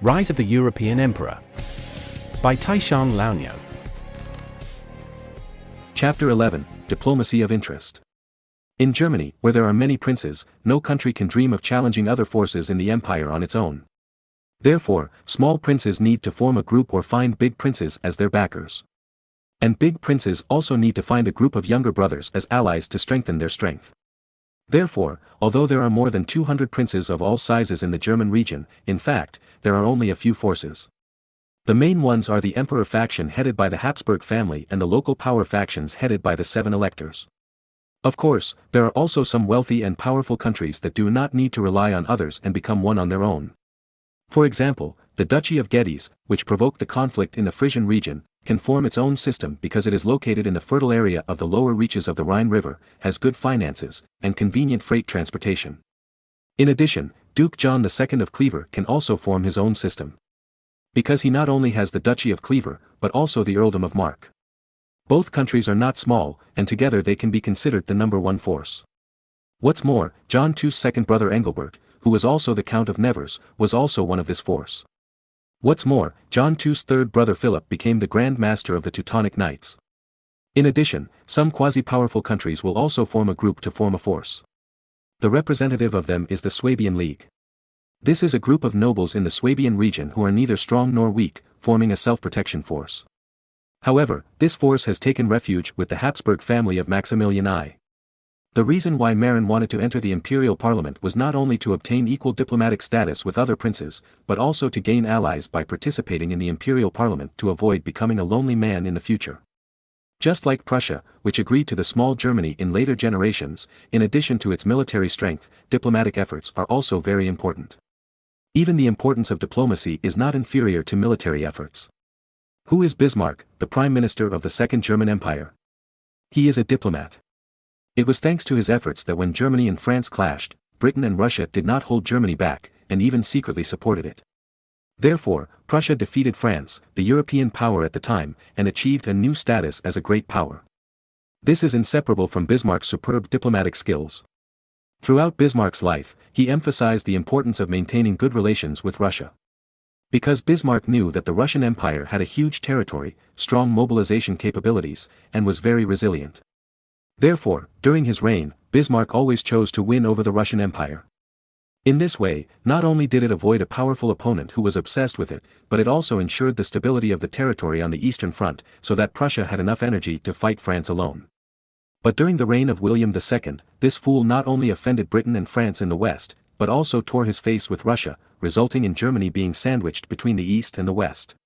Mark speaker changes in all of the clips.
Speaker 1: Rise of the European Emperor by Taishan Laonyo.
Speaker 2: Chapter 11, Diplomacy of Interest. In Germany, where there are many princes, no country can dream of challenging other forces in the empire on its own. Therefore, small princes need to form a group or find big princes as their backers. And big princes also need to find a group of younger brothers as allies to strengthen their strength. Therefore, although there are more than 200 princes of all sizes in the German region, in fact, there are only a few forces. The main ones are the emperor faction headed by the Habsburg family and the local power factions headed by the 7 electors. Of course, there are also some wealthy and powerful countries that do not need to rely on others and become one on their own. For example, the Duchy of Geddes, which provoked the conflict in the Frisian region, can form its own system because it is located in the fertile area of the lower reaches of the Rhine River, has good finances, and convenient freight transportation. In addition, Duke John II of Clever can also form his own system. Because he not only has the Duchy of Clever, but also the Earldom of Mark. Both countries are not small, and together they can be considered the number one force. What's more, John II's second brother Engelbert, who was also the Count of Nevers, was also one of this force. What's more, John II's third brother Philip became the Grand Master of the Teutonic Knights. In addition, some quasi-powerful countries will also form a group to form a force. The representative of them is the Swabian League. This is a group of nobles in the Swabian region who are neither strong nor weak, forming a self-protection force. However, this force has taken refuge with the Habsburg family of Maximilian I. The reason why Marin wanted to enter the imperial parliament was not only to obtain equal diplomatic status with other princes, but also to gain allies by participating in the imperial parliament to avoid becoming a lonely man in the future. Just like Prussia, which agreed to the small Germany in later generations, in addition to its military strength, diplomatic efforts are also very important. Even the importance of diplomacy is not inferior to military efforts. Who is Bismarck, the Prime Minister of the Second German Empire? He is a diplomat. It was thanks to his efforts that when Germany and France clashed, Britain and Russia did not hold Germany back, and even secretly supported it. Therefore, Prussia defeated France, the European power at the time, and achieved a new status as a great power. This is inseparable from Bismarck's superb diplomatic skills. Throughout Bismarck's life, he emphasized the importance of maintaining good relations with Russia. Because Bismarck knew that the Russian Empire had a huge territory, strong mobilization capabilities, and was very resilient. Therefore, during his reign, Bismarck always chose to win over the Russian Empire. In this way, not only did it avoid a powerful opponent who was obsessed with it, but it also ensured the stability of the territory on the Eastern Front, so that Prussia had enough energy to fight France alone. But during the reign of William II, this fool not only offended Britain and France in the West, but also tore his face with Russia, resulting in Germany being sandwiched between the East and the West.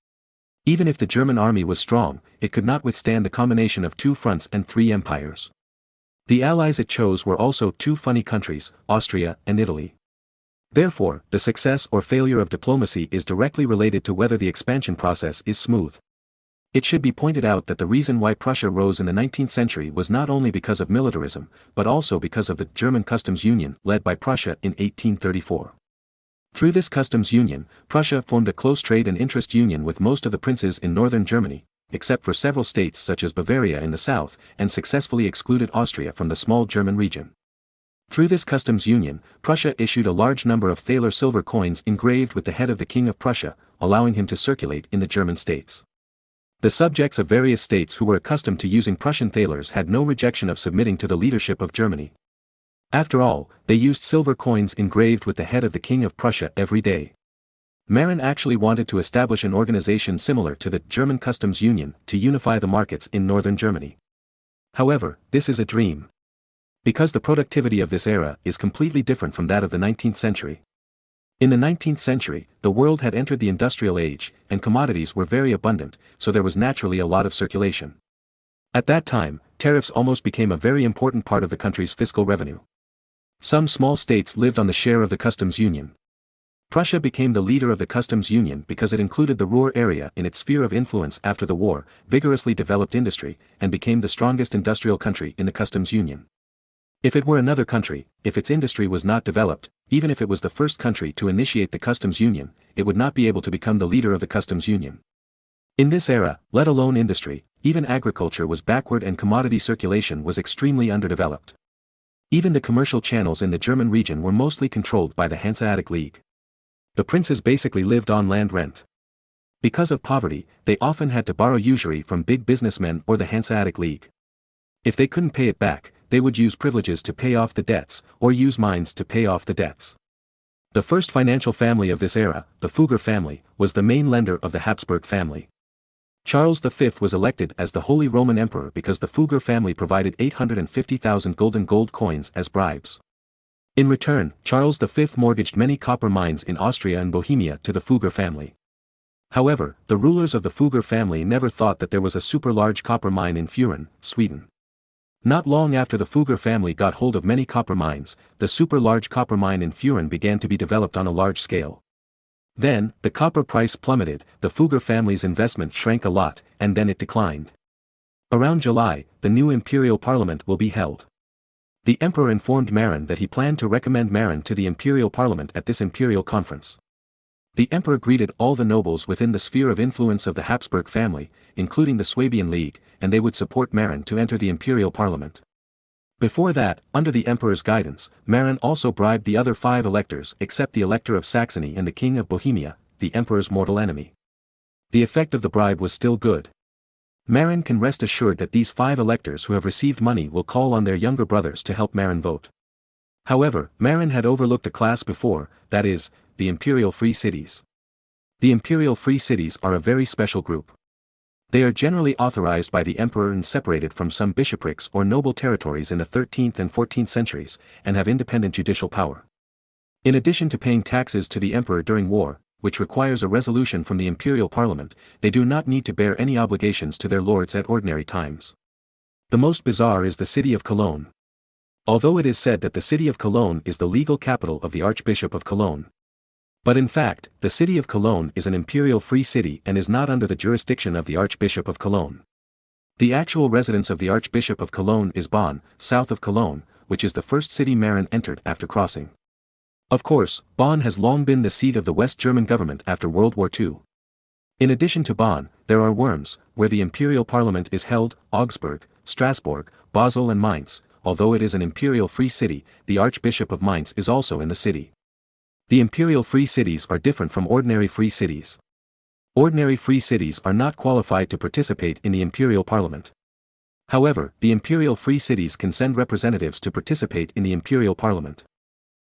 Speaker 2: Even if the German army was strong, it could not withstand the combination of 2 fronts and 3 empires. The allies it chose were also 2 funny countries, Austria and Italy. Therefore, the success or failure of diplomacy is directly related to whether the expansion process is smooth. It should be pointed out that the reason why Prussia rose in the 19th century was not only because of militarism, but also because of the German customs union led by Prussia in 1834. Through this customs union, Prussia formed a close trade and interest union with most of the princes in northern Germany, except for several states such as Bavaria in the south, and successfully excluded Austria from the small German region. Through this customs union, Prussia issued a large number of thaler silver coins engraved with the head of the King of Prussia, allowing him to circulate in the German states. The subjects of various states who were accustomed to using Prussian thalers had no rejection of submitting to the leadership of Germany. After all, they used silver coins engraved with the head of the King of Prussia every day. Marin actually wanted to establish an organization similar to the German Customs Union to unify the markets in northern Germany. However, this is a dream. Because the productivity of this era is completely different from that of the 19th century. In the 19th century, the world had entered the industrial age, and commodities were very abundant, so there was naturally a lot of circulation. At that time, tariffs almost became a very important part of the country's fiscal revenue. Some small states lived on the share of the customs union. Prussia became the leader of the customs union because it included the Ruhr area in its sphere of influence after the war, vigorously developed industry, and became the strongest industrial country in the customs union. If it were another country, if its industry was not developed, even if it was the first country to initiate the customs union, it would not be able to become the leader of the customs union. In this era, let alone industry, even agriculture was backward and commodity circulation was extremely underdeveloped. Even the commercial channels in the German region were mostly controlled by the Hanseatic League. The princes basically lived on land rent. Because of poverty, they often had to borrow usury from big businessmen or the Hanseatic League. If they couldn't pay it back, they would use privileges to pay off the debts, or use mines to pay off the debts. The first financial family of this era, the Fugger family, was the main lender of the Habsburg family. Charles V was elected as the Holy Roman Emperor because the Fugger family provided 850,000 golden gold coins as bribes. In return, Charles V mortgaged many copper mines in Austria and Bohemia to the Fugger family. However, the rulers of the Fugger family never thought that there was a super large copper mine in Furen, Sweden. Not long after the Fugger family got hold of many copper mines, the super large copper mine in Furen began to be developed on a large scale. Then, the copper price plummeted, the Fugger family's investment shrank a lot, and then it declined. Around July, the new imperial parliament will be held. The emperor informed Marin that he planned to recommend Marin to the imperial parliament at this imperial conference. The emperor greeted all the nobles within the sphere of influence of the Habsburg family, including the Swabian League, and they would support Marin to enter the imperial parliament. Before that, under the emperor's guidance, Marin also bribed the other 5 electors except the elector of Saxony and the king of Bohemia, the emperor's mortal enemy. The effect of the bribe was still good. Marin can rest assured that these 5 electors who have received money will call on their younger brothers to help Marin vote. However, Marin had overlooked a class before, that is, the imperial free cities. The imperial free cities are a very special group. They are generally authorized by the emperor and separated from some bishoprics or noble territories in the 13th and 14th centuries, and have independent judicial power. In addition to paying taxes to the emperor during war, which requires a resolution from the imperial parliament, they do not need to bear any obligations to their lords at ordinary times. The most bizarre is the city of Cologne. Although it is said that the city of Cologne is the legal capital of the Archbishop of Cologne. But in fact, the city of Cologne is an imperial free city and is not under the jurisdiction of the Archbishop of Cologne. The actual residence of the Archbishop of Cologne is Bonn, south of Cologne, which is the first city Marin entered after crossing. Of course, Bonn has long been the seat of the West German government after World War II. In addition to Bonn, there are Worms, where the imperial parliament is held, Augsburg, Strasbourg, Basel and Mainz. Although it is an imperial free city, the Archbishop of Mainz is also in the city. The imperial free cities are different from ordinary free cities. Ordinary free cities are not qualified to participate in the imperial parliament. However, the imperial free cities can send representatives to participate in the imperial parliament.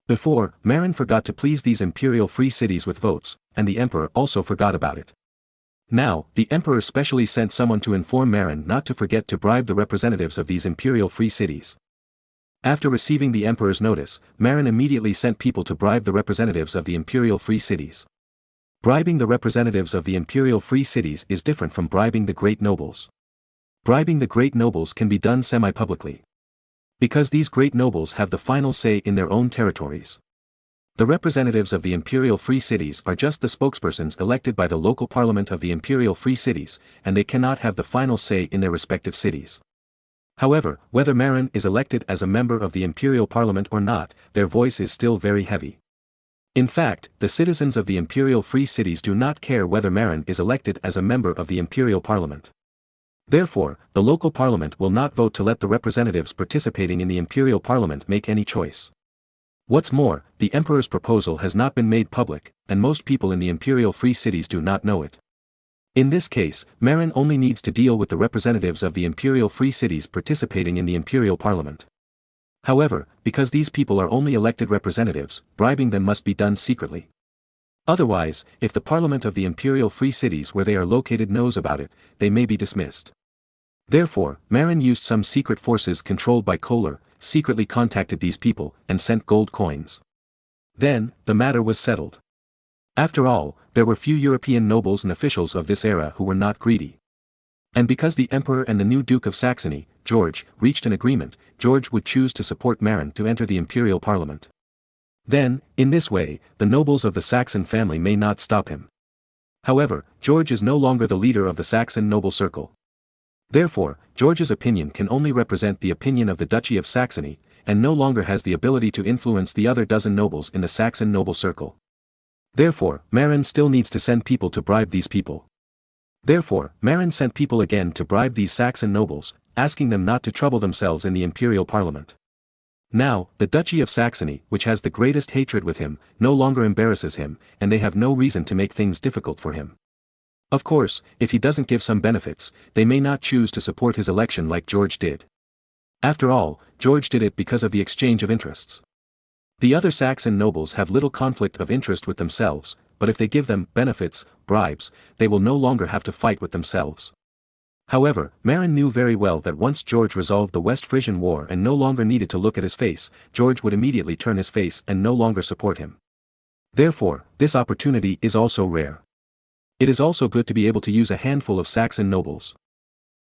Speaker 2: Before, Marin forgot to please these imperial free cities with votes, and the emperor also forgot about it. Now, the emperor specially sent someone to inform Marin not to forget to bribe the representatives of these imperial free cities. After receiving the emperor's notice, Marin immediately sent people to bribe the representatives of the imperial free cities. Bribing the representatives of the imperial free cities is different from bribing the great nobles. Bribing the great nobles can be done semi-publicly. Because these great nobles have the final say in their own territories. The representatives of the imperial free cities are just the spokespersons elected by the local parliament of the imperial free cities, and they cannot have the final say in their respective cities. However, whether Marin is elected as a member of the imperial parliament or not, their voice is still very heavy. In fact, the citizens of the imperial free cities do not care whether Marin is elected as a member of the imperial parliament. Therefore, the local parliament will not vote to let the representatives participating in the imperial parliament make any choice. What's more, the emperor's proposal has not been made public, and most people in the imperial free cities do not know it. In this case, Marin only needs to deal with the representatives of the imperial free cities participating in the imperial parliament. However, because these people are only elected representatives, bribing them must be done secretly. Otherwise, if the parliament of the imperial free cities where they are located knows about it, they may be dismissed. Therefore, Marin used some secret forces controlled by Kohler, secretly contacted these people, and sent gold coins. Then, the matter was settled. After all, there were few European nobles and officials of this era who were not greedy. And because the emperor and the new Duke of Saxony, George, reached an agreement, George would choose to support Marin to enter the imperial parliament. Then, in this way, the nobles of the Saxon family may not stop him. However, George is no longer the leader of the Saxon noble circle. Therefore, George's opinion can only represent the opinion of the Duchy of Saxony, and no longer has the ability to influence the other dozen nobles in the Saxon noble circle. Therefore, Marin still needs to send people to bribe these people. Therefore, Marin sent people again to bribe these Saxon nobles, asking them not to trouble themselves in the imperial parliament. Now, the Duchy of Saxony, which has the greatest hatred with him, no longer embarrasses him, and they have no reason to make things difficult for him. Of course, if he doesn't give some benefits, they may not choose to support his election like George did. After all, George did it because of the exchange of interests. The other Saxon nobles have little conflict of interest with themselves, but if they give them benefits, bribes, they will no longer have to fight with themselves. However, Marin knew very well that once George resolved the West Frisian War and no longer needed to look at his face, George would immediately turn his face and no longer support him. Therefore, this opportunity is also rare. It is also good to be able to use a handful of Saxon nobles.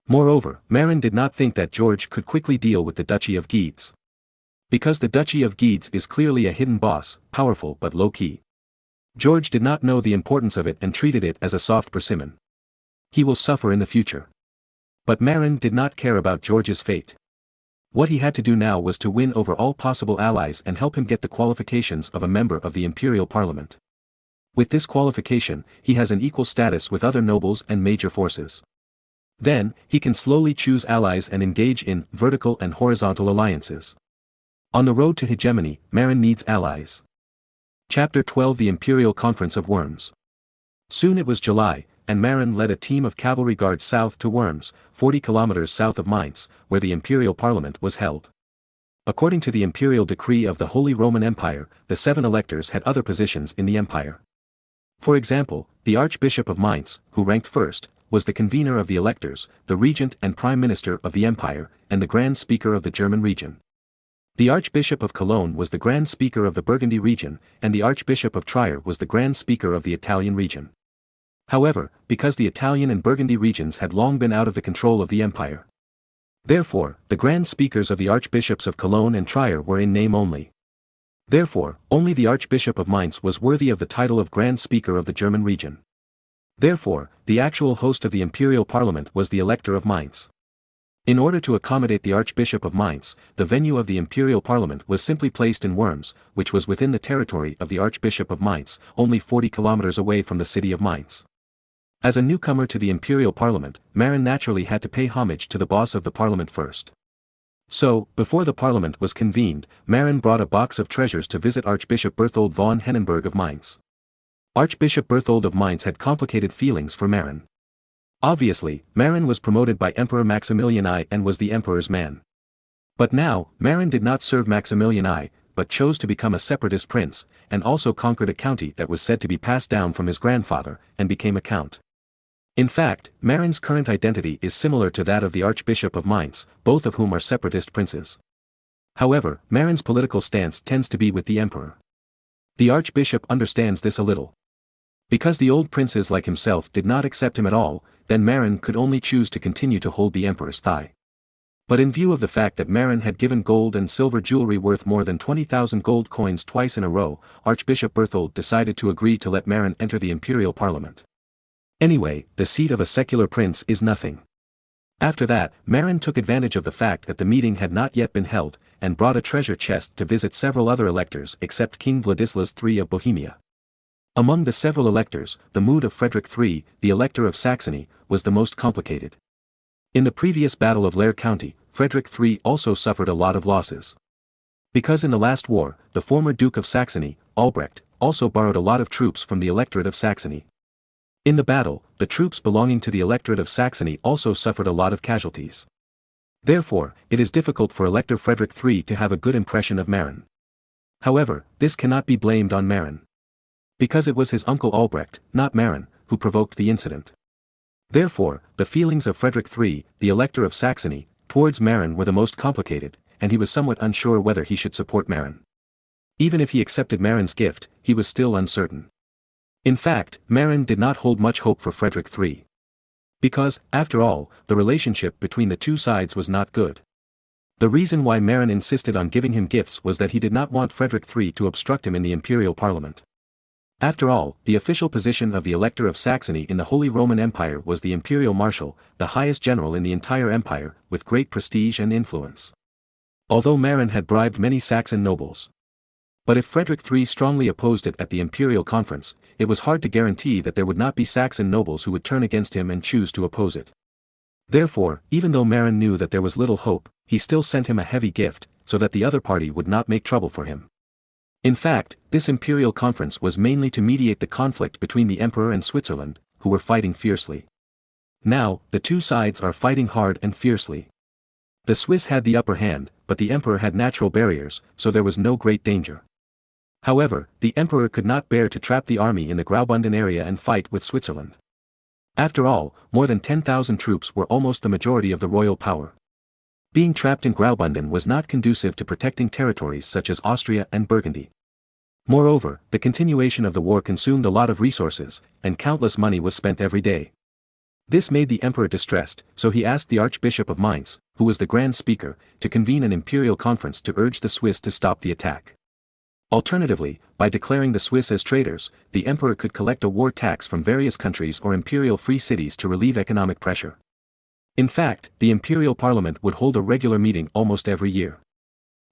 Speaker 2: Moreover, Marin did not think that George could quickly deal with the Duchy of Guedes. Because the Duchy of Guedes is clearly a hidden boss, powerful but low-key. George did not know the importance of it and treated it as a soft persimmon. He will suffer in the future. But Marin did not care about George's fate. What he had to do now was to win over all possible allies and help him get the qualifications of a member of the imperial parliament. With this qualification, he has an equal status with other nobles and major forces. Then, he can slowly choose allies and engage in vertical and horizontal alliances. On the road to hegemony, Marin needs allies. Chapter 12 The Imperial Conference of Worms. Soon it was July, and Marin led a team of cavalry guards south to Worms, 40 kilometers south of Mainz, where the imperial parliament was held. According to the imperial decree of the Holy Roman Empire, the 7 electors had other positions in the empire. For example, the Archbishop of Mainz, who ranked first, was the convener of the electors, the regent and prime minister of the empire, and the grand speaker of the German region. The Archbishop of Cologne was the grand speaker of the Burgundy region, and the Archbishop of Trier was the grand speaker of the Italian region. However, because the Italian and Burgundy regions had long been out of the control of the empire. Therefore, the grand speakers of the Archbishops of Cologne and Trier were in name only. Therefore, only the Archbishop of Mainz was worthy of the title of Grand Speaker of the German region. Therefore, the actual host of the imperial parliament was the Elector of Mainz. In order to accommodate the Archbishop of Mainz, the venue of the imperial parliament was simply placed in Worms, which was within the territory of the Archbishop of Mainz, only 40 kilometers away from the city of Mainz. As a newcomer to the imperial parliament, Marin naturally had to pay homage to the boss of the parliament first. So, before the parliament was convened, Marin brought a box of treasures to visit Archbishop Berthold von Hennenberg of Mainz. Archbishop Berthold of Mainz had complicated feelings for Marin. Obviously, Marin was promoted by Emperor Maximilian I and was the emperor's man. But now, Marin did not serve Maximilian I, but chose to become a separatist prince, and also conquered a county that was said to be passed down from his grandfather, and became a count. In fact, Marin's current identity is similar to that of the Archbishop of Mainz, both of whom are separatist princes. However, Marin's political stance tends to be with the emperor. The Archbishop understands this a little. Because the old princes like himself did not accept him at all, then Marin could only choose to continue to hold the emperor's thigh. But in view of the fact that Marin had given gold and silver jewelry worth more than 20,000 gold coins twice in a row, Archbishop Berthold decided to agree to let Marin enter the imperial parliament. Anyway, the seat of a secular prince is nothing. After that, Marin took advantage of the fact that the meeting had not yet been held, and brought a treasure chest to visit several other electors except King Vladislav III of Bohemia. Among the several electors, the mood of Frederick III, the Elector of Saxony, was the most complicated. In the previous Battle of Laer County, Frederick III also suffered a lot of losses. Because in the last war, the former Duke of Saxony, Albrecht, also borrowed a lot of troops from the Electorate of Saxony. In the battle, the troops belonging to the Electorate of Saxony also suffered a lot of casualties. Therefore, it is difficult for Elector Frederick III to have a good impression of Marin. However, this cannot be blamed on Marin. Because it was his uncle Albrecht, not Marin, who provoked the incident. Therefore, the feelings of Frederick III, the Elector of Saxony, towards Marin were the most complicated, and he was somewhat unsure whether he should support Marin. Even if he accepted Marin's gift, he was still uncertain. In fact, Marin did not hold much hope for Frederick III. Because, after all, the relationship between the two sides was not good. The reason why Marin insisted on giving him gifts was that he did not want Frederick III to obstruct him in the imperial parliament. After all, the official position of the Elector of Saxony in the Holy Roman Empire was the imperial marshal, the highest general in the entire empire, with great prestige and influence. Although Marin had bribed many Saxon nobles. But if Frederick III strongly opposed it at the imperial conference, it was hard to guarantee that there would not be Saxon nobles who would turn against him and choose to oppose it. Therefore, even though Marin knew that there was little hope, he still sent him a heavy gift, so that the other party would not make trouble for him. In fact, this imperial conference was mainly to mediate the conflict between the emperor and Switzerland, who were fighting fiercely. Now, the two sides are fighting hard and fiercely. The Swiss had the upper hand, but the emperor had natural barriers, so there was no great danger. However, the emperor could not bear to trap the army in the Graubünden area and fight with Switzerland. After all, more than 10,000 troops were almost the majority of the royal power. Being trapped in Graubünden was not conducive to protecting territories such as Austria and Burgundy. Moreover, the continuation of the war consumed a lot of resources, and countless money was spent every day. This made the emperor distressed, so he asked the Archbishop of Mainz, who was the Grand Speaker, to convene an imperial conference to urge the Swiss to stop the attack. Alternatively, by declaring the Swiss as traitors, the emperor could collect a war tax from various countries or imperial free cities to relieve economic pressure. In fact, the imperial parliament would hold a regular meeting almost every year.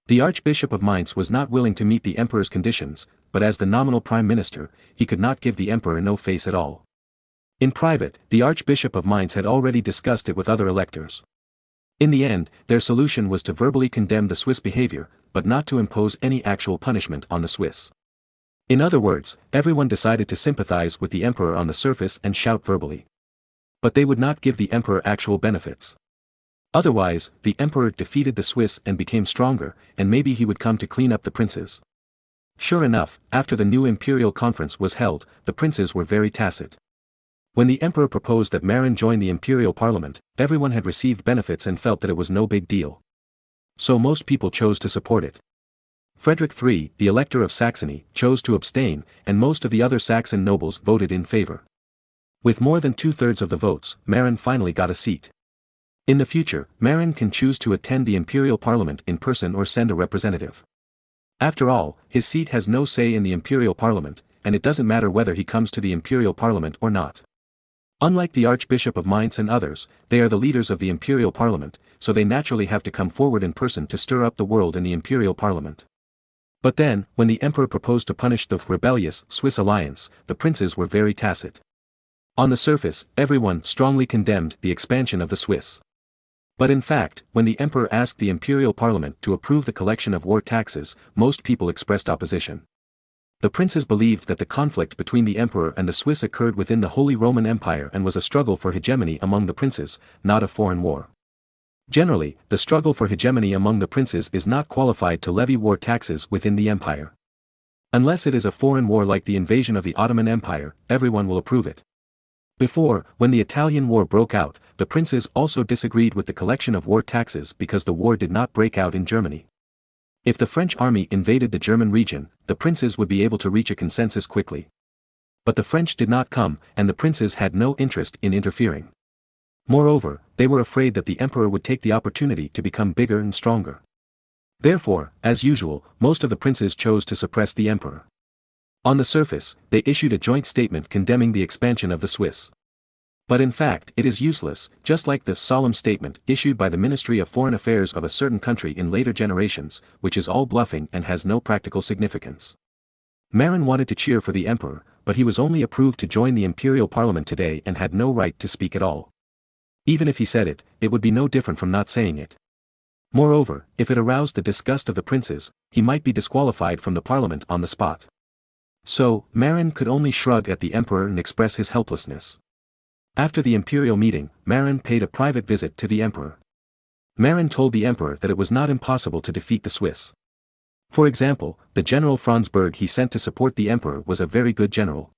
Speaker 2: The Archbishop of Mainz was not willing to meet the emperor's conditions, but as the nominal prime minister, he could not give the emperor no face at all. In private, the Archbishop of Mainz had already discussed it with other electors. In the end, their solution was to verbally condemn the Swiss behavior, but not to impose any actual punishment on the Swiss. In other words, everyone decided to sympathize with the emperor on the surface and shout verbally. But they would not give the emperor actual benefits. Otherwise, the emperor defeated the Swiss and became stronger, and maybe he would come to clean up the princes. Sure enough, after the new imperial conference was held, the princes were very tacit. When the emperor proposed that Marin join the imperial parliament, everyone had received benefits and felt that it was no big deal. So most people chose to support it. Frederick III, the Elector of Saxony, chose to abstain, and most of the other Saxon nobles voted in favor. With more than 2/3 of the votes, Marin finally got a seat. In the future, Marin can choose to attend the imperial parliament in person or send a representative. After all, his seat has no say in the imperial parliament, and it doesn't matter whether he comes to the imperial parliament or not. Unlike the Archbishop of Mainz and others, they are the leaders of the imperial parliament, so they naturally have to come forward in person to stir up the world in the imperial parliament. But then, when the emperor proposed to punish the rebellious Swiss alliance, the princes were very tacit. On the surface, everyone strongly condemned the expansion of the Swiss. But in fact, when the emperor asked the imperial parliament to approve the collection of war taxes, most people expressed opposition. The princes believed that the conflict between the emperor and the Swiss occurred within the Holy Roman Empire and was a struggle for hegemony among the princes, not a foreign war. Generally, the struggle for hegemony among the princes is not qualified to levy war taxes within the empire. Unless it is a foreign war like the invasion of the Ottoman Empire, everyone will approve it. Before, when the Italian War broke out, the princes also disagreed with the collection of war taxes because the war did not break out in Germany. If the French army invaded the German region, the princes would be able to reach a consensus quickly. But the French did not come, and the princes had no interest in interfering. Moreover, they were afraid that the emperor would take the opportunity to become bigger and stronger. Therefore, as usual, most of the princes chose to suppress the emperor. On the surface, they issued a joint statement condemning the expansion of the Swiss. But in fact, it is useless, just like the solemn statement issued by the Ministry of Foreign Affairs of a certain country in later generations, which is all bluffing and has no practical significance. Marin wanted to cheer for the emperor, but he was only approved to join the imperial parliament today and had no right to speak at all. Even if he said it, it would be no different from not saying it. Moreover, if it aroused the disgust of the princes, he might be disqualified from the parliament on the spot. So, Marin could only shrug at the emperor and express his helplessness. After the imperial meeting, Marin paid a private visit to the emperor. Marin told the emperor that it was not impossible to defeat the Swiss. For example, the general Franzberg he sent to support the emperor was a very good general.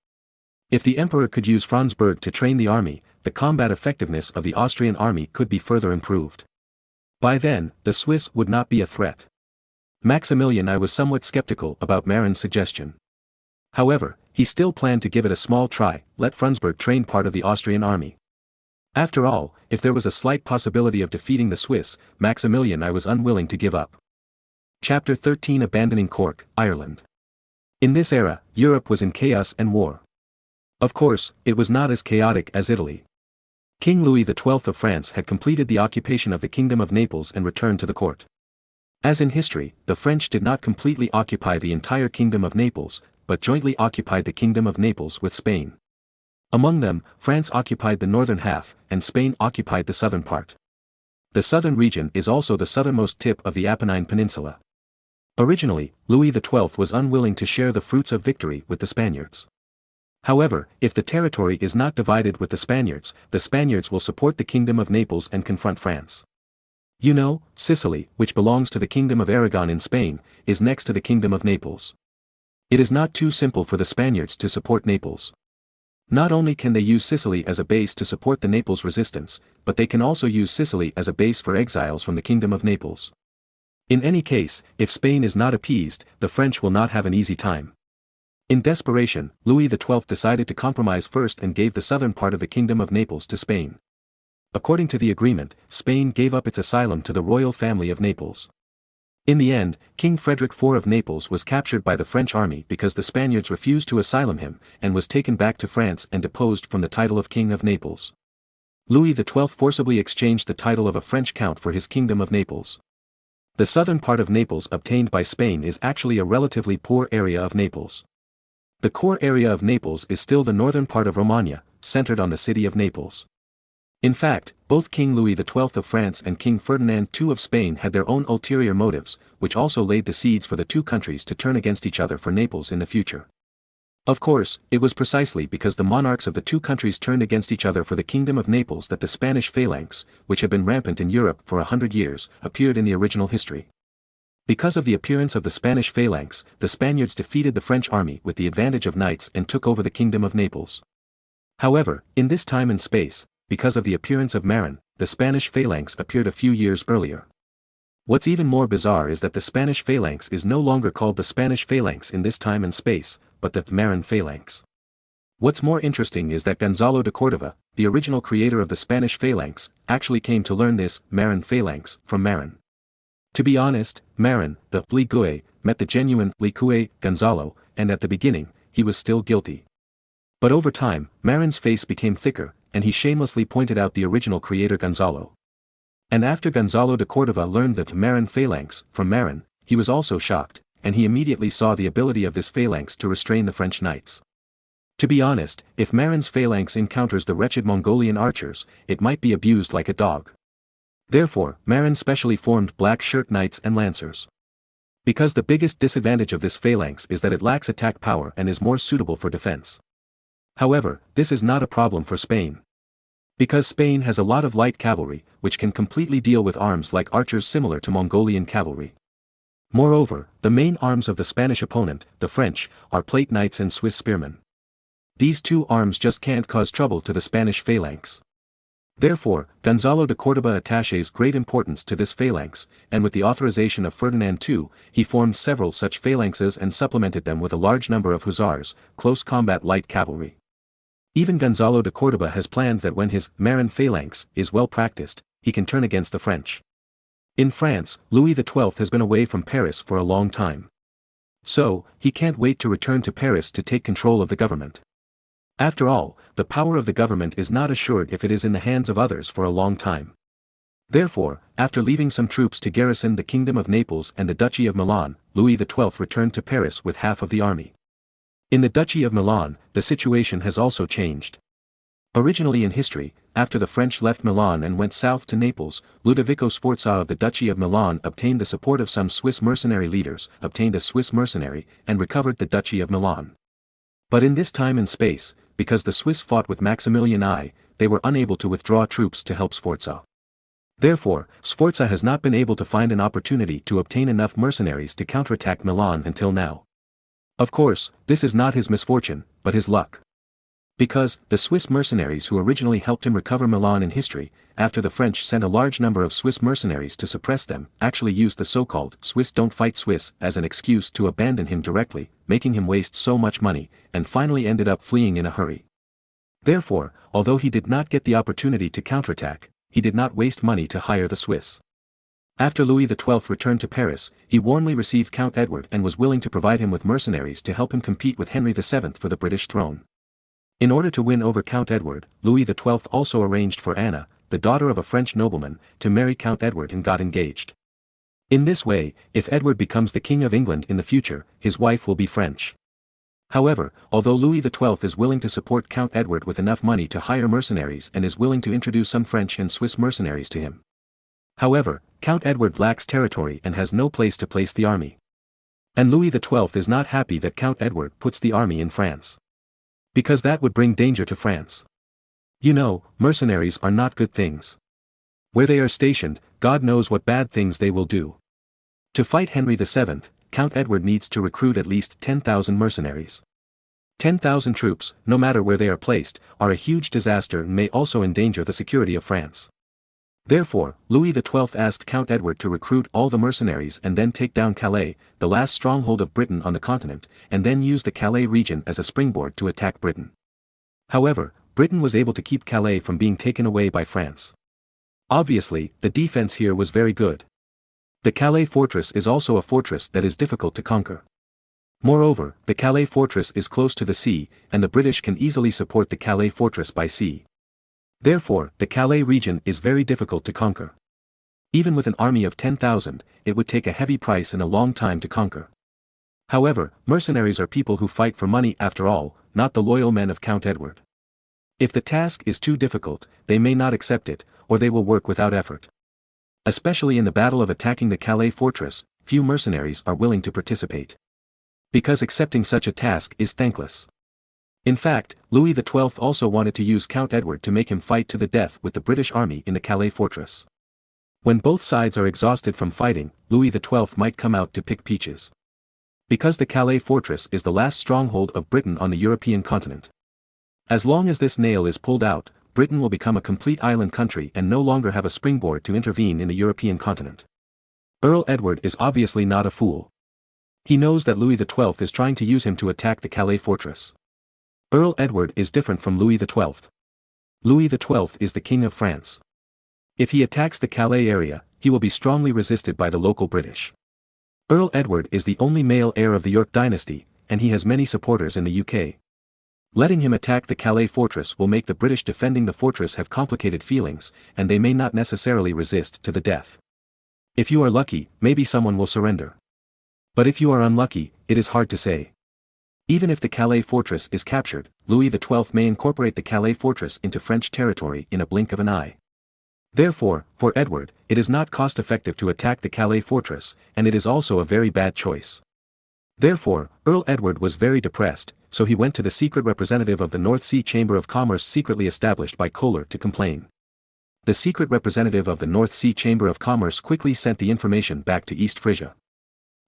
Speaker 2: If the emperor could use Franzberg to train the army, the combat effectiveness of the Austrian army could be further improved. By then, the Swiss would not be a threat. Maximilian I was somewhat skeptical about Marin's suggestion. However, he still planned to give it a small try, let Franzberg train part of the Austrian army. After all, if there was a slight possibility of defeating the Swiss, Maximilian I was unwilling to give up. Chapter 13 Abandoning Cork, Ireland. In this era, Europe was in chaos and war. Of course, it was not as chaotic as Italy. King Louis XII of France had completed the occupation of the Kingdom of Naples and returned to the court. As in history, the French did not completely occupy the entire Kingdom of Naples, but jointly occupied the Kingdom of Naples with Spain. Among them, France occupied the northern half, and Spain occupied the southern part. The southern region is also the southernmost tip of the Apennine Peninsula. Originally, Louis XII was unwilling to share the fruits of victory with the Spaniards. However, if the territory is not divided with the Spaniards will support the Kingdom of Naples and confront France. You know, Sicily, which belongs to the Kingdom of Aragon in Spain, is next to the Kingdom of Naples. It is not too simple for the Spaniards to support Naples. Not only can they use Sicily as a base to support the Naples resistance, but they can also use Sicily as a base for exiles from the Kingdom of Naples. In any case, if Spain is not appeased, the French will not have an easy time. In desperation, Louis XII decided to compromise first and gave the southern part of the Kingdom of Naples to Spain. According to the agreement, Spain gave up its asylum to the royal family of Naples. In the end, King Frederick IV of Naples was captured by the French army because the Spaniards refused to asylum him, and was taken back to France and deposed from the title of King of Naples. Louis XII forcibly exchanged the title of a French count for his Kingdom of Naples. The southern part of Naples obtained by Spain is actually a relatively poor area of Naples. The core area of Naples is still the northern part of Romagna, centered on the city of Naples. In fact, both King Louis XII of France and King Ferdinand II of Spain had their own ulterior motives, which also laid the seeds for the two countries to turn against each other for Naples in the future. Of course, it was precisely because the monarchs of the two countries turned against each other for the Kingdom of Naples that the Spanish phalanx, which had been rampant in Europe for 100 years, appeared in the original history. Because of the appearance of the Spanish phalanx, the Spaniards defeated the French army with the advantage of knights and took over the Kingdom of Naples. However, in this time and space, because of the appearance of Marin, the Spanish phalanx appeared a few years earlier. What's even more bizarre is that the Spanish phalanx is no longer called the Spanish phalanx in this time and space, but the Marin phalanx. What's more interesting is that Gonzalo de Cordova, the original creator of the Spanish phalanx, actually came to learn this Marin phalanx from Marin. To be honest, Marin, the Ligue, met the genuine Ligue Gonzalo, and at the beginning, he was still guilty. But over time, Marin's face became thicker, and he shamelessly pointed out the original creator Gonzalo. And after Gonzalo de Cordova learned the Marin phalanx from Marin, he was also shocked, and he immediately saw the ability of this phalanx to restrain the French knights. To be honest, if Marin's phalanx encounters the wretched Mongolian archers, it might be abused like a dog. Therefore, Marin specially formed black shirt knights and lancers. Because the biggest disadvantage of this phalanx is that it lacks attack power and is more suitable for defense. However, this is not a problem for Spain. Because Spain has a lot of light cavalry, which can completely deal with arms like archers similar to Mongolian cavalry. Moreover, the main arms of the Spanish opponent, the French, are plate knights and Swiss spearmen. These two arms just can't cause trouble to the Spanish phalanx. Therefore, Gonzalo de Córdoba attaches great importance to this phalanx, and with the authorization of Ferdinand II, he formed several such phalanxes and supplemented them with a large number of hussars, close combat light cavalry. Even Gonzalo de Córdoba has planned that when his Marin phalanx is well practiced, he can turn against the French. In France, Louis XII has been away from Paris for a long time. So, he can't wait to return to Paris to take control of the government. After all, the power of the government is not assured if it is in the hands of others for a long time. Therefore, after leaving some troops to garrison the Kingdom of Naples and the Duchy of Milan, Louis XII returned to Paris with half of the army. In the Duchy of Milan, the situation has also changed. Originally in history, after the French left Milan and went south to Naples, Ludovico Sforza of the Duchy of Milan obtained the support of some Swiss mercenary leaders, obtained a Swiss mercenary, and recovered the Duchy of Milan. But in this time and space, because the Swiss fought with Maximilian I, they were unable to withdraw troops to help Sforza. Therefore, Sforza has not been able to find an opportunity to obtain enough mercenaries to counterattack Milan until now. Of course, this is not his misfortune, but his luck. Because, the Swiss mercenaries who originally helped him recover Milan in history, after the French sent a large number of Swiss mercenaries to suppress them, actually used the so-called Swiss don't fight Swiss as an excuse to abandon him directly, making him waste so much money, and finally ended up fleeing in a hurry. Therefore, although he did not get the opportunity to counterattack, he did not waste money to hire the Swiss. After Louis XII returned to Paris, he warmly received Count Edward and was willing to provide him with mercenaries to help him compete with Henry VII for the British throne. In order to win over Count Edward, Louis XII also arranged for Anna, the daughter of a French nobleman, to marry Count Edward and got engaged. In this way, if Edward becomes the King of England in the future, his wife will be French. However, although Louis XII is willing to support Count Edward with enough money to hire mercenaries and is willing to introduce some French and Swiss mercenaries to him, However, Count Edward lacks territory and has no place to place the army. And Louis XII is not happy that Count Edward puts the army in France. Because that would bring danger to France. You know, mercenaries are not good things. Where they are stationed, God knows what bad things they will do. To fight Henry VII, Count Edward needs to recruit at least 10,000 mercenaries. 10,000 troops, no matter where they are placed, are a huge disaster and may also endanger the security of France. Therefore, Louis XII asked Count Edward to recruit all the mercenaries and then take down Calais, the last stronghold of Britain on the continent, and then use the Calais region as a springboard to attack Britain. However, Britain was able to keep Calais from being taken away by France. Obviously, the defense here was very good. The Calais fortress is also a fortress that is difficult to conquer. Moreover, the Calais fortress is close to the sea, and the British can easily support the Calais fortress by sea. Therefore, the Calais region is very difficult to conquer. Even with an army of 10,000, it would take a heavy price and a long time to conquer. However, mercenaries are people who fight for money after all, not the loyal men of Count Edward. If the task is too difficult, they may not accept it, or they will work without effort. Especially in the battle of attacking the Calais fortress, few mercenaries are willing to participate. Because accepting such a task is thankless. In fact, Louis XII also wanted to use Count Edward to make him fight to the death with the British army in the Calais fortress. When both sides are exhausted from fighting, Louis XII might come out to pick peaches. Because the Calais fortress is the last stronghold of Britain on the European continent. As long as this nail is pulled out, Britain will become a complete island country and no longer have a springboard to intervene in the European continent. Earl Edward is obviously not a fool. He knows that Louis XII is trying to use him to attack the Calais fortress. Earl Edward is different from Louis XII. Louis XII is the King of France. If he attacks the Calais area, he will be strongly resisted by the local British. Earl Edward is the only male heir of the York dynasty, and he has many supporters in the UK. Letting him attack the Calais fortress will make the British defending the fortress have complicated feelings, and they may not necessarily resist to the death. If you are lucky, maybe someone will surrender. But if you are unlucky, it is hard to say. Even if the Calais fortress is captured, Louis XII may incorporate the Calais fortress into French territory in a blink of an eye. Therefore, for Edward, it is not cost-effective to attack the Calais fortress, and it is also a very bad choice. Therefore, Earl Edward was very depressed, so he went to the secret representative of the North Sea Chamber of Commerce secretly established by Kohler to complain. The secret representative of the North Sea Chamber of Commerce quickly sent the information back to East Frisia.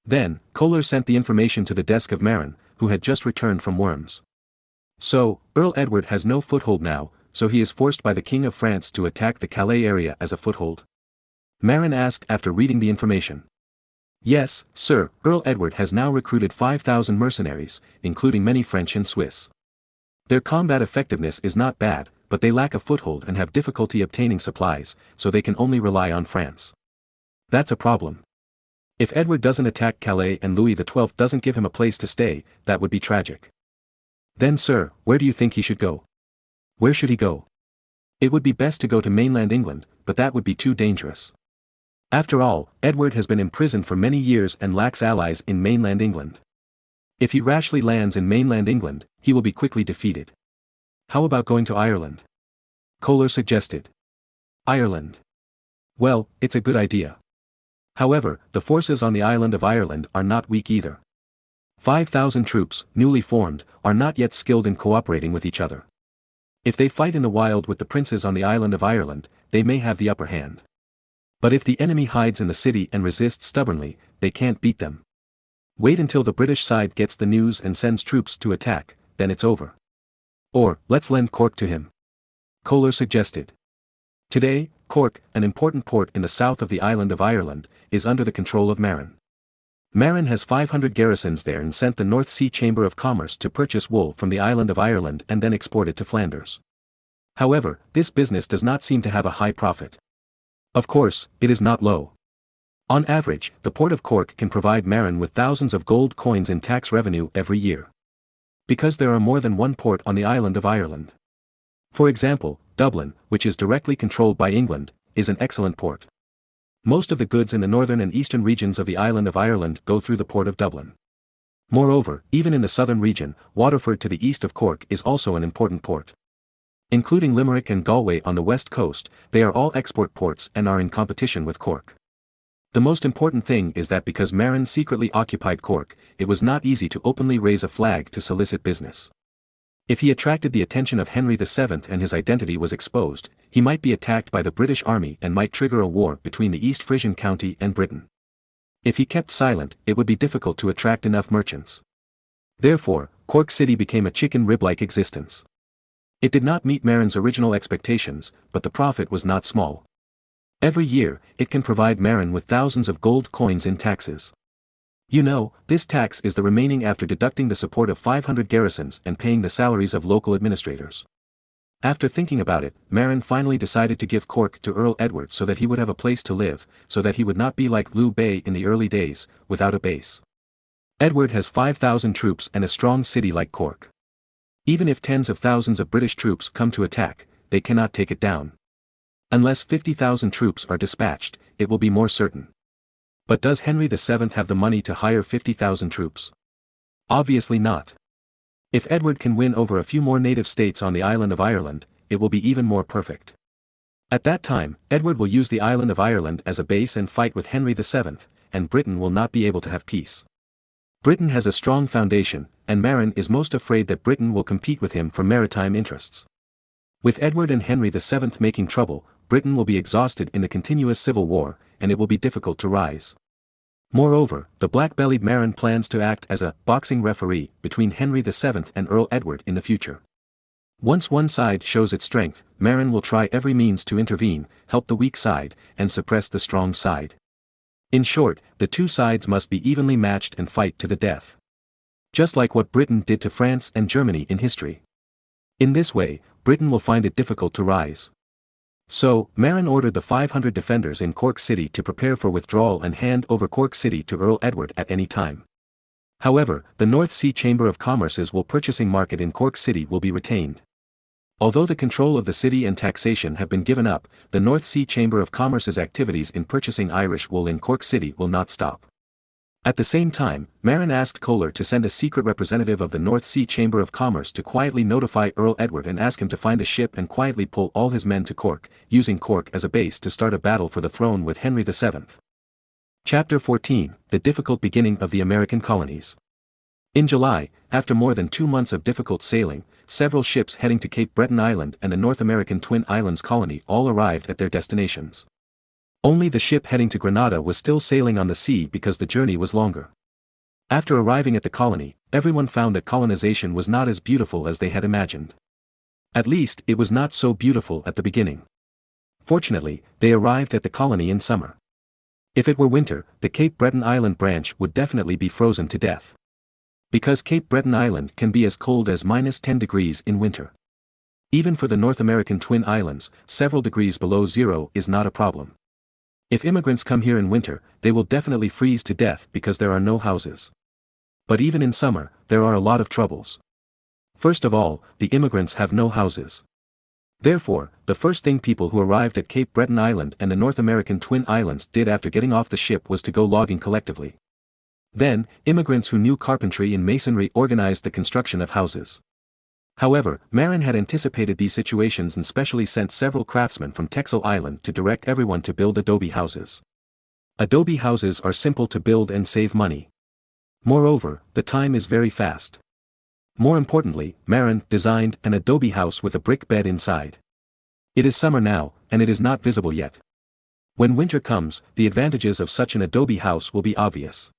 Speaker 2: Then, Kohler sent the information to the desk of Marin, who had just returned from Worms. So, Earl Edward has no foothold now, so he is forced by the King of France to attack the Calais area as a foothold. Marin asked after reading the information. Yes, sir, Earl Edward has now recruited 5,000 mercenaries, including many French and Swiss. Their combat effectiveness is not bad, but they lack a foothold and have difficulty obtaining supplies, so they can only rely on France. That's a problem. If Edward doesn't attack Calais and Louis XII doesn't give him a place to stay, that would be tragic. Then sir, where do you think he should go? Where should he go? It would be best to go to mainland England, but that would be too dangerous. After all, Edward has been imprisoned for many years and lacks allies in mainland England. If he rashly lands in mainland England, he will be quickly defeated. How about going to Ireland? Kohler suggested. Ireland. Well, it's a good idea. However, the forces on the island of Ireland are not weak either. 5,000 troops, newly formed, are not yet skilled in cooperating with each other. If they fight in the wild with the princes on the island of Ireland, they may have the upper hand. But if the enemy hides in the city and resists stubbornly, they can't beat them. Wait until the British side gets the news and sends troops to attack, then it's over. Or, let's lend Cork to him. Kohler suggested. Today, Cork, an important port in the south of the island of Ireland, is under the control of Marin. Marin has 500 garrisons there and sent the North Sea Chamber of Commerce to purchase wool from the island of Ireland and then export it to Flanders. However, this business does not seem to have a high profit. Of course, it is not low. On average, the port of Cork can provide Marin with thousands of gold coins in tax revenue every year. Because there are more than one port on the island of Ireland. For example, Dublin, which is directly controlled by England, is an excellent port. Most of the goods in the northern and eastern regions of the island of Ireland go through the port of Dublin. Moreover, even in the southern region, Waterford to the east of Cork is also an important port. Including Limerick and Galway on the west coast, they are all export ports and are in competition with Cork. The most important thing is that because Marin secretly occupied Cork, it was not easy to openly raise a flag to solicit business. If he attracted the attention of Henry VII and his identity was exposed, he might be attacked by the British army and might trigger a war between the East Frisian county and Britain. If he kept silent, it would be difficult to attract enough merchants. Therefore, Cork City became a chicken rib-like existence. It did not meet Marin's original expectations, but the profit was not small. Every year, it can provide Marin with thousands of gold coins in taxes. You know, this tax is the remaining after deducting the support of 500 garrisons and paying the salaries of local administrators. After thinking about it, Marin finally decided to give Cork to Earl Edward so that he would have a place to live, so that he would not be like Lou Bay in the early days, without a base. Edward has 5,000 troops and a strong city like Cork. Even if tens of thousands of British troops come to attack, they cannot take it down. Unless 50,000 troops are dispatched, it will be more certain. But does Henry VII have the money to hire 50,000 troops? Obviously not. If Edward can win over a few more native states on the island of Ireland, it will be even more perfect. At that time, Edward will use the island of Ireland as a base and fight with Henry VII, and Britain will not be able to have peace. Britain has a strong foundation, and Marin is most afraid that Britain will compete with him for maritime interests. With Edward and Henry VII making trouble, Britain will be exhausted in the continuous civil war, and it will be difficult to rise. Moreover, the black-bellied Marin plans to act as a boxing referee between Henry VII and Earl Edward in the future. Once one side shows its strength, Marin will try every means to intervene, help the weak side, and suppress the strong side. In short, the two sides must be evenly matched and fight to the death. Just like what Britain did to France and Germany in history. In this way, Britain will find it difficult to rise. So, Marin ordered the 500 defenders in Cork City to prepare for withdrawal and hand over Cork City to Earl Edward at any time. However, the North Sea Chamber of Commerce's wool purchasing market in Cork City will be retained. Although the control of the city and taxation have been given up, the North Sea Chamber of Commerce's activities in purchasing Irish wool in Cork City will not stop. At the same time, Marin asked Kohler to send a secret representative of the North Sea Chamber of Commerce to quietly notify Earl Edward and ask him to find a ship and quietly pull all his men to Cork, using Cork as a base to start a battle for the throne with Henry VII. Chapter 14, The Difficult Beginning of the American Colonies. In July, after more than 2 months of difficult sailing, several ships heading to Cape Breton Island and the North American Twin Islands colony all arrived at their destinations. Only the ship heading to Grenada was still sailing on the sea because the journey was longer. After arriving at the colony, everyone found that colonization was not as beautiful as they had imagined. At least, it was not so beautiful at the beginning. Fortunately, they arrived at the colony in summer. If it were winter, the Cape Breton Island branch would definitely be frozen to death. Because Cape Breton Island can be as cold as -10 degrees in winter. Even for the North American Twin Islands, several degrees below zero is not a problem. If immigrants come here in winter, they will definitely freeze to death because there are no houses. But even in summer, there are a lot of troubles. First of all, the immigrants have no houses. Therefore, the first thing people who arrived at Cape Breton Island and the North American Twin Islands did after getting off the ship was to go logging collectively. Then, immigrants who knew carpentry and masonry organized the construction of houses. However, Marin had anticipated these situations and specially sent several craftsmen from Texel Island to direct everyone to build adobe houses. Adobe houses are simple to build and save money. Moreover, the time is very fast. More importantly, Marin designed an adobe house with a brick bed inside. It is summer now, and it is not visible yet. When winter comes, the advantages of such an adobe house will be obvious.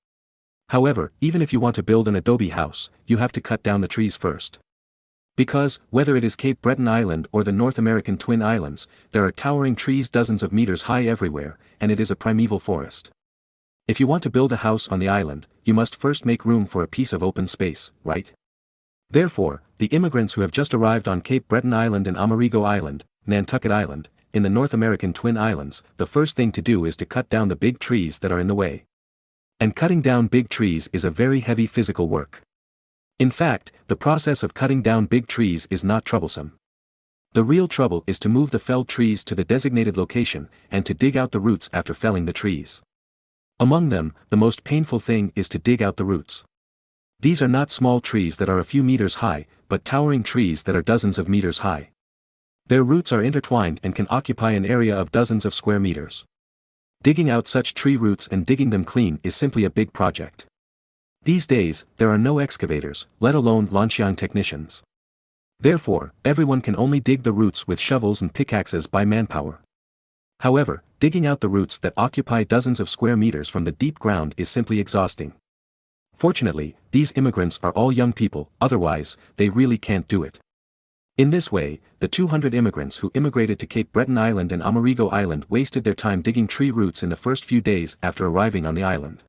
Speaker 2: However, even if you want to build an adobe house, you have to cut down the trees first. Because, whether it is Cape Breton Island or the North American Twin Islands, there are towering trees dozens of meters high everywhere, and it is a primeval forest. If you want to build a house on the island, you must first make room for a piece of open space, right? Therefore, the immigrants who have just arrived on Cape Breton Island and Amerigo Island, Nantucket Island, in the North American Twin Islands, the first thing to do is to cut down the big trees that are in the way. And cutting down big trees is a very heavy physical work. In fact, the process of cutting down big trees is not troublesome. The real trouble is to move the felled trees to the designated location, and to dig out the roots after felling the trees. Among them, the most painful thing is to dig out the roots. These are not small trees that are a few meters high, but towering trees that are dozens of meters high. Their roots are intertwined and can occupy an area of dozens of square meters. Digging out such tree roots and digging them clean is simply a big project. These days, there are no excavators, let alone Lanshan technicians. Therefore, everyone can only dig the roots with shovels and pickaxes by manpower. However, digging out the roots that occupy dozens of square meters from the deep ground is simply exhausting. Fortunately, these immigrants are all young people, otherwise, they really can't do it. In this way, the 200 immigrants who immigrated to Cape Breton Island and Amerigo Island wasted their time digging tree roots in the first few days after arriving on the island.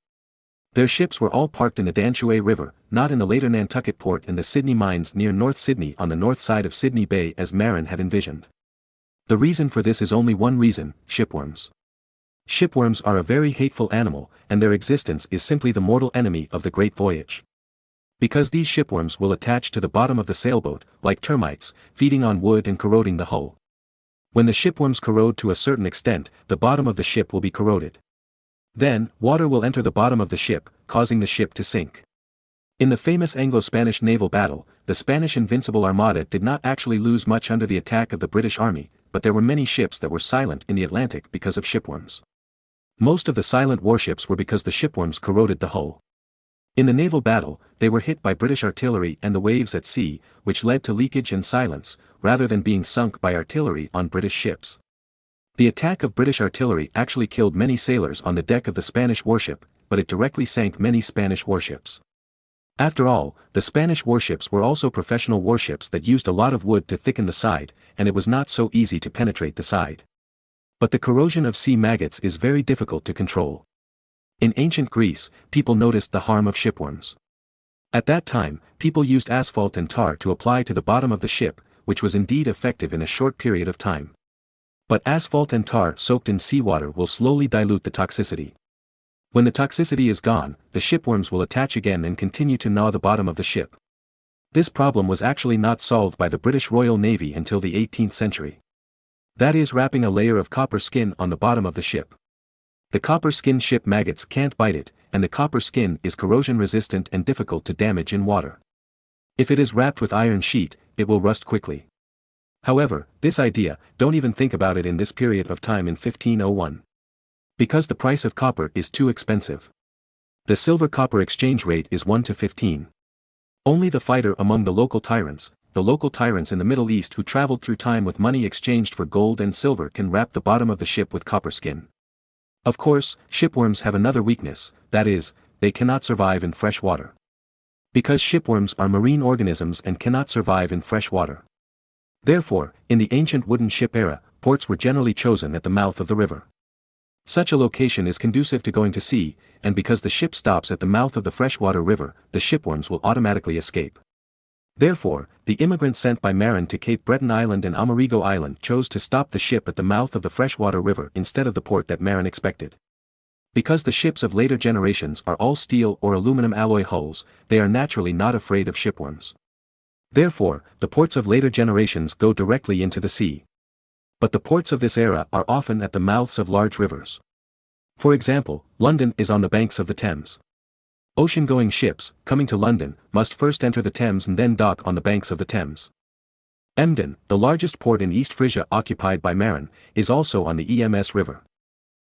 Speaker 2: Their ships were all parked in the Danshui River, not in the later Nantucket port in the Sydney mines near North Sydney on the north side of Sydney Bay as Marin had envisioned. The reason for this is only one reason: shipworms. Shipworms are a very hateful animal, and their existence is simply the mortal enemy of the Great Voyage. Because these shipworms will attach to the bottom of the sailboat, like termites, feeding on wood and corroding the hull. When the shipworms corrode to a certain extent, the bottom of the ship will be corroded. Then, water will enter the bottom of the ship, causing the ship to sink. In the famous Anglo-Spanish naval battle, the Spanish Invincible Armada did not actually lose much under the attack of the British Army, but there were many ships that were silent in the Atlantic because of shipworms. Most of the silent warships were because the shipworms corroded the hull. In the naval battle, they were hit by British artillery and the waves at sea, which led to leakage and silence, rather than being sunk by artillery on British ships. The attack of British artillery actually killed many sailors on the deck of the Spanish warship, but it directly sank many Spanish warships. After all, the Spanish warships were also professional warships that used a lot of wood to thicken the side, and it was not so easy to penetrate the side. But the corrosion of sea maggots is very difficult to control. In ancient Greece, people noticed the harm of shipworms. At that time, people used asphalt and tar to apply to the bottom of the ship, which was indeed effective in a short period of time. But asphalt and tar soaked in seawater will slowly dilute the toxicity. When the toxicity is gone, the shipworms will attach again and continue to gnaw the bottom of the ship. This problem was actually not solved by the British Royal Navy until the 18th century. That is wrapping a layer of copper skin on the bottom of the ship. The copper skin ship maggots can't bite it, and the copper skin is corrosion resistant and difficult to damage in water. If it is wrapped with iron sheet, it will rust quickly. However, this idea, don't even think about it in this period of time in 1501. Because the price of copper is too expensive. The silver-copper exchange rate is 1 to 15. Only the fighter among the local tyrants in the Middle East who traveled through time with money exchanged for gold and silver can wrap the bottom of the ship with copper skin. Of course, shipworms have another weakness, that is, they cannot survive in fresh water. Because shipworms are marine organisms and cannot survive in fresh water. Therefore, in the ancient wooden ship era, ports were generally chosen at the mouth of the river. Such a location is conducive to going to sea, and because the ship stops at the mouth of the freshwater river, the shipworms will automatically escape. Therefore, the immigrants sent by Marin to Cape Breton Island and Amerigo Island chose to stop the ship at the mouth of the freshwater river instead of the port that Marin expected. Because the ships of later generations are all steel or aluminum alloy hulls, they are naturally not afraid of shipworms. Therefore, the ports of later generations go directly into the sea. But the ports of this era are often at the mouths of large rivers. For example, London is on the banks of the Thames. Ocean-going ships, coming to London, must first enter the Thames and then dock on the banks of the Thames. Emden, the largest port in East Frisia occupied by Marin, is also on the EMS River.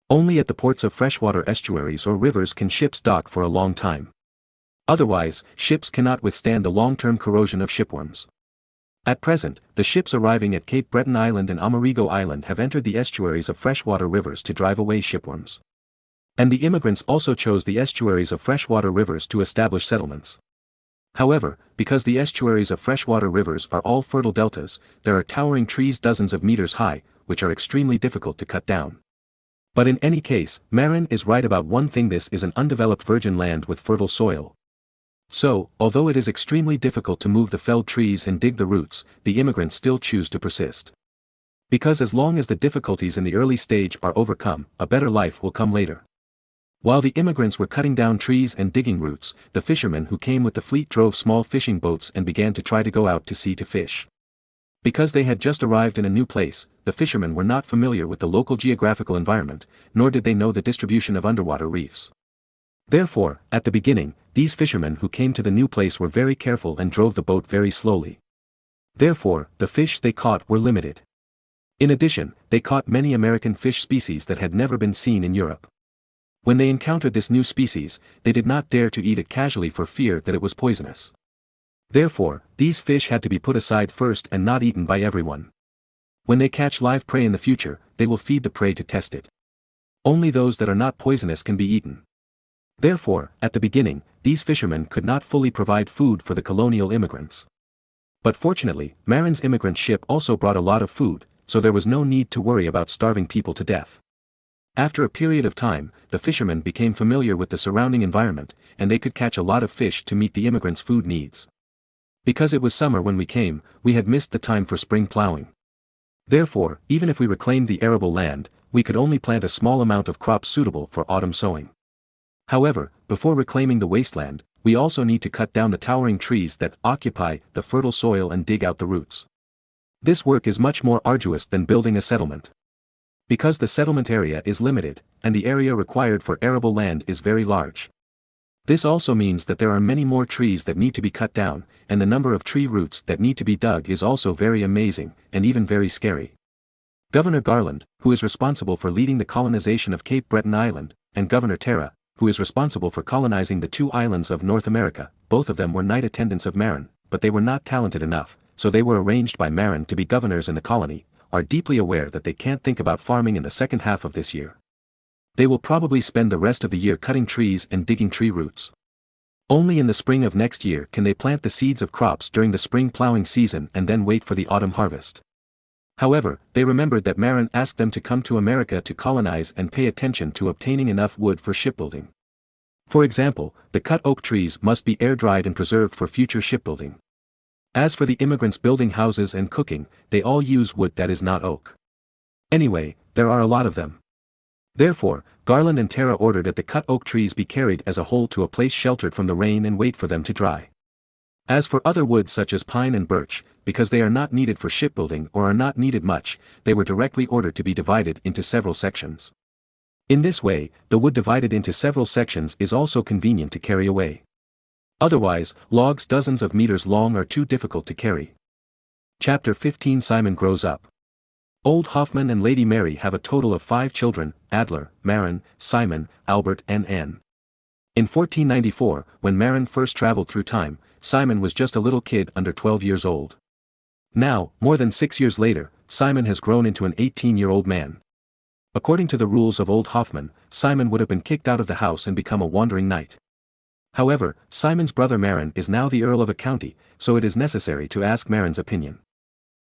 Speaker 2: Only at the ports of freshwater estuaries or rivers can ships dock for a long time. Otherwise, ships cannot withstand the long-term corrosion of shipworms. At present, the ships arriving at Cape Breton Island and Amerigo Island have entered the estuaries of freshwater rivers to drive away shipworms. And the immigrants also chose the estuaries of freshwater rivers to establish settlements. However, because the estuaries of freshwater rivers are all fertile deltas, there are towering trees dozens of meters high, which are extremely difficult to cut down. But in any case, Marin is right about one thing: this is an undeveloped virgin land with fertile soil. So, although it is extremely difficult to move the felled trees and dig the roots, the immigrants still choose to persist. Because as long as the difficulties in the early stage are overcome, a better life will come later. While the immigrants were cutting down trees and digging roots, the fishermen who came with the fleet drove small fishing boats and began to try to go out to sea to fish. Because they had just arrived in a new place, the fishermen were not familiar with the local geographical environment, nor did they know the distribution of underwater reefs. Therefore, at the beginning, these fishermen who came to the new place were very careful and drove the boat very slowly. Therefore, the fish they caught were limited. In addition, they caught many American fish species that had never been seen in Europe. When they encountered this new species, they did not dare to eat it casually for fear that it was poisonous. Therefore, these fish had to be put aside first and not eaten by everyone. When they catch live prey in the future, they will feed the prey to test it. Only those that are not poisonous can be eaten. Therefore, at the beginning, these fishermen could not fully provide food for the colonial immigrants. But fortunately, Marin's immigrant ship also brought a lot of food, so there was no need to worry about starving people to death. After a period of time, the fishermen became familiar with the surrounding environment, and they could catch a lot of fish to meet the immigrants' food needs. Because it was summer when we came, we had missed the time for spring plowing. Therefore, even if we reclaimed the arable land, we could only plant a small amount of crops suitable for autumn sowing. However, before reclaiming the wasteland, we also need to cut down the towering trees that occupy the fertile soil and dig out the roots. This work is much more arduous than building a settlement. Because the settlement area is limited, and the area required for arable land is very large. This also means that there are many more trees that need to be cut down, and the number of tree roots that need to be dug is also very amazing, and even very scary. Governor Garland, who is responsible for leading the colonization of Cape Breton Island, and Governor Terra, who is responsible for colonizing the 2 islands of North America, both of them were knight attendants of Marin, but they were not talented enough, so they were arranged by Marin to be governors in the colony, are deeply aware that they can't think about farming in the second half of this year. They will probably spend the rest of the year cutting trees and digging tree roots. Only in the spring of next year can they plant the seeds of crops during the spring plowing season and then wait for the autumn harvest. However, they remembered that Marin asked them to come to America to colonize and pay attention to obtaining enough wood for shipbuilding. For example, the cut oak trees must be air-dried and preserved for future shipbuilding. As for the immigrants building houses and cooking, they all use wood that is not oak. Anyway, there are a lot of them. Therefore, Garland and Terra ordered that the cut oak trees be carried as a whole to a place sheltered from the rain and wait for them to dry. As for other woods such as pine and birch, because they are not needed for shipbuilding or are not needed much, they were directly ordered to be divided into several sections. In this way, the wood divided into several sections is also convenient to carry away. Otherwise, logs dozens of meters long are too difficult to carry. Chapter 15 Simon grows up. Old Hoffman and Lady Mary have a total of 5 children, Adler, Marin, Simon, Albert and Anne. In 1494, when Marin first traveled through time, Simon was just a little kid under 12 years old. Now, more than 6 years later, Simon has grown into an 18-year-old man. According to the rules of Old Hoffman, Simon would have been kicked out of the house and become a wandering knight. However, Simon's brother Marin is now the Earl of a county, so it is necessary to ask Marin's opinion.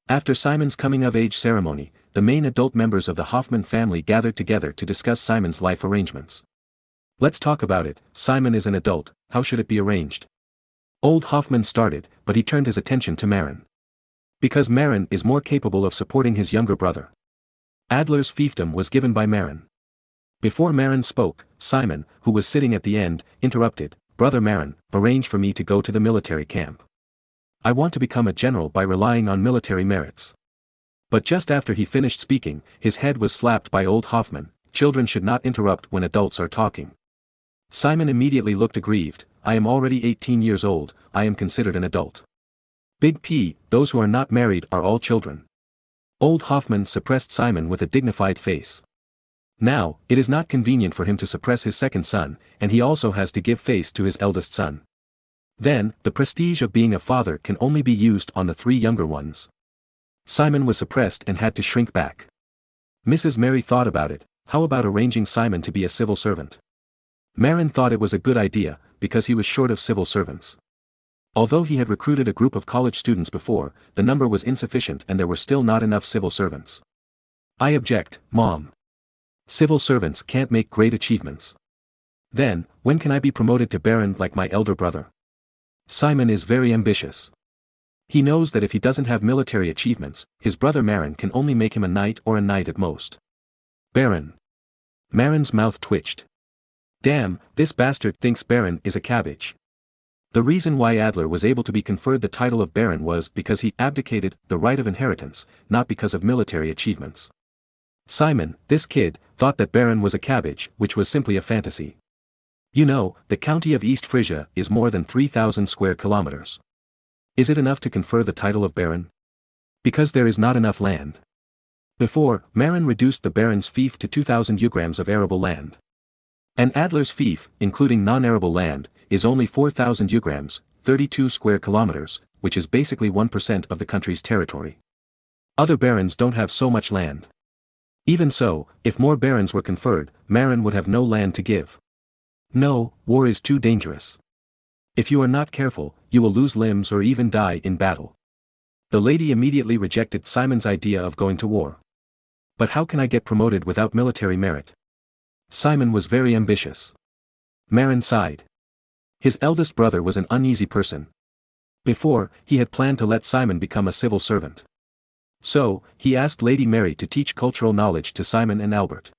Speaker 2: After Simon's coming-of-age ceremony, the main adult members of the Hoffman family gathered together to discuss Simon's life arrangements. Let's talk about it. Simon is an adult, how should it be arranged? Old Hoffman started, but he turned his attention to Marin. Because Marin is more capable of supporting his younger brother. Adler's fiefdom was given by Marin. Before Marin spoke, Simon, who was sitting at the end, interrupted. Brother Marin, arrange for me to go to the military camp. I want to become a general by relying on military merits. But just after he finished speaking, his head was slapped by Old Hoffman. Children should not interrupt when adults are talking. Simon immediately looked aggrieved. I am already 18 years old, I am considered an adult. Big P, those who are not married are all children. Old Hoffman suppressed Simon with a dignified face. Now, it is not convenient for him to suppress his second son, and he also has to give face to his eldest son. Then, the prestige of being a father can only be used on the 3 younger ones. Simon was suppressed and had to shrink back. Mrs. Mary thought about it. How about arranging Simon to be a civil servant? Marin thought it was a good idea, because he was short of civil servants. Although he had recruited a group of college students before, the number was insufficient and there were still not enough civil servants. I object, Mom. Civil servants can't make great achievements. Then, when can I be promoted to baron like my elder brother? Simon is very ambitious. He knows that if he doesn't have military achievements, his brother Marin can only make him a knight or a knight at most. Baron. Marin's mouth twitched. Damn, this bastard thinks baron is a cabbage. The reason why Adler was able to be conferred the title of baron was because he abdicated the right of inheritance, not because of military achievements. Simon, this kid, thought that baron was a cabbage, which was simply a fantasy. You know, the county of East Frisia is more than 3,000 square kilometers. Is it enough to confer the title of baron? Because there is not enough land. Before, Marin reduced the baron's fief to 2,000 ugrams of arable land. An Adler's fief, including non-arable land, is only 4,000 ugrams, 32 square kilometers, which is basically 1% of the country's territory. Other barons don't have so much land. Even so, if more barons were conferred, Marin would have no land to give. No, war is too dangerous. If you are not careful, you will lose limbs or even die in battle. The lady immediately rejected Simon's idea of going to war. But how can I get promoted without military merit? Simon was very ambitious. Marin sighed. His eldest brother was an uneasy person. Before, he had planned to let Simon become a civil servant. So, he asked Lady Mary to teach cultural knowledge to Simon and Albert.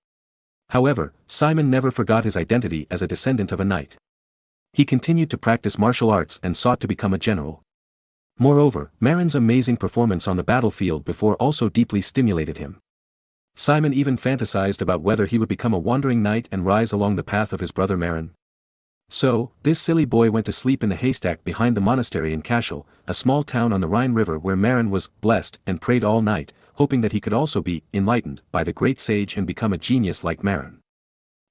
Speaker 2: However, Simon never forgot his identity as a descendant of a knight. He continued to practice martial arts and sought to become a general. Moreover, Marin's amazing performance on the battlefield before also deeply stimulated him. Simon even fantasized about whether he would become a wandering knight and rise along the path of his brother Marin. So, this silly boy went to sleep in the haystack behind the monastery in Kassel, a small town on the Rhine River where Marin was blessed and prayed all night, hoping that he could also be enlightened by the great sage and become a genius like Marin.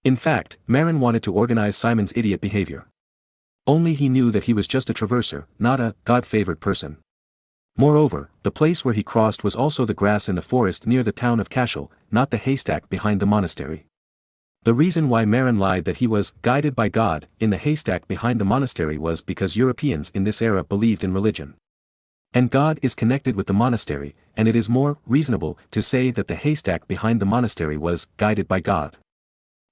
Speaker 2: In fact, Marin wanted to organize Simon's idiot behavior. Only he knew that he was just a traverser, not a God-favored person. Moreover, the place where he crossed was also the grass in the forest near the town of Kassel, not the haystack behind the monastery. The reason why Marin lied that he was guided by God in the haystack behind the monastery was because Europeans in this era believed in religion. And God is connected with the monastery, and it is more reasonable to say that the haystack behind the monastery was guided by God.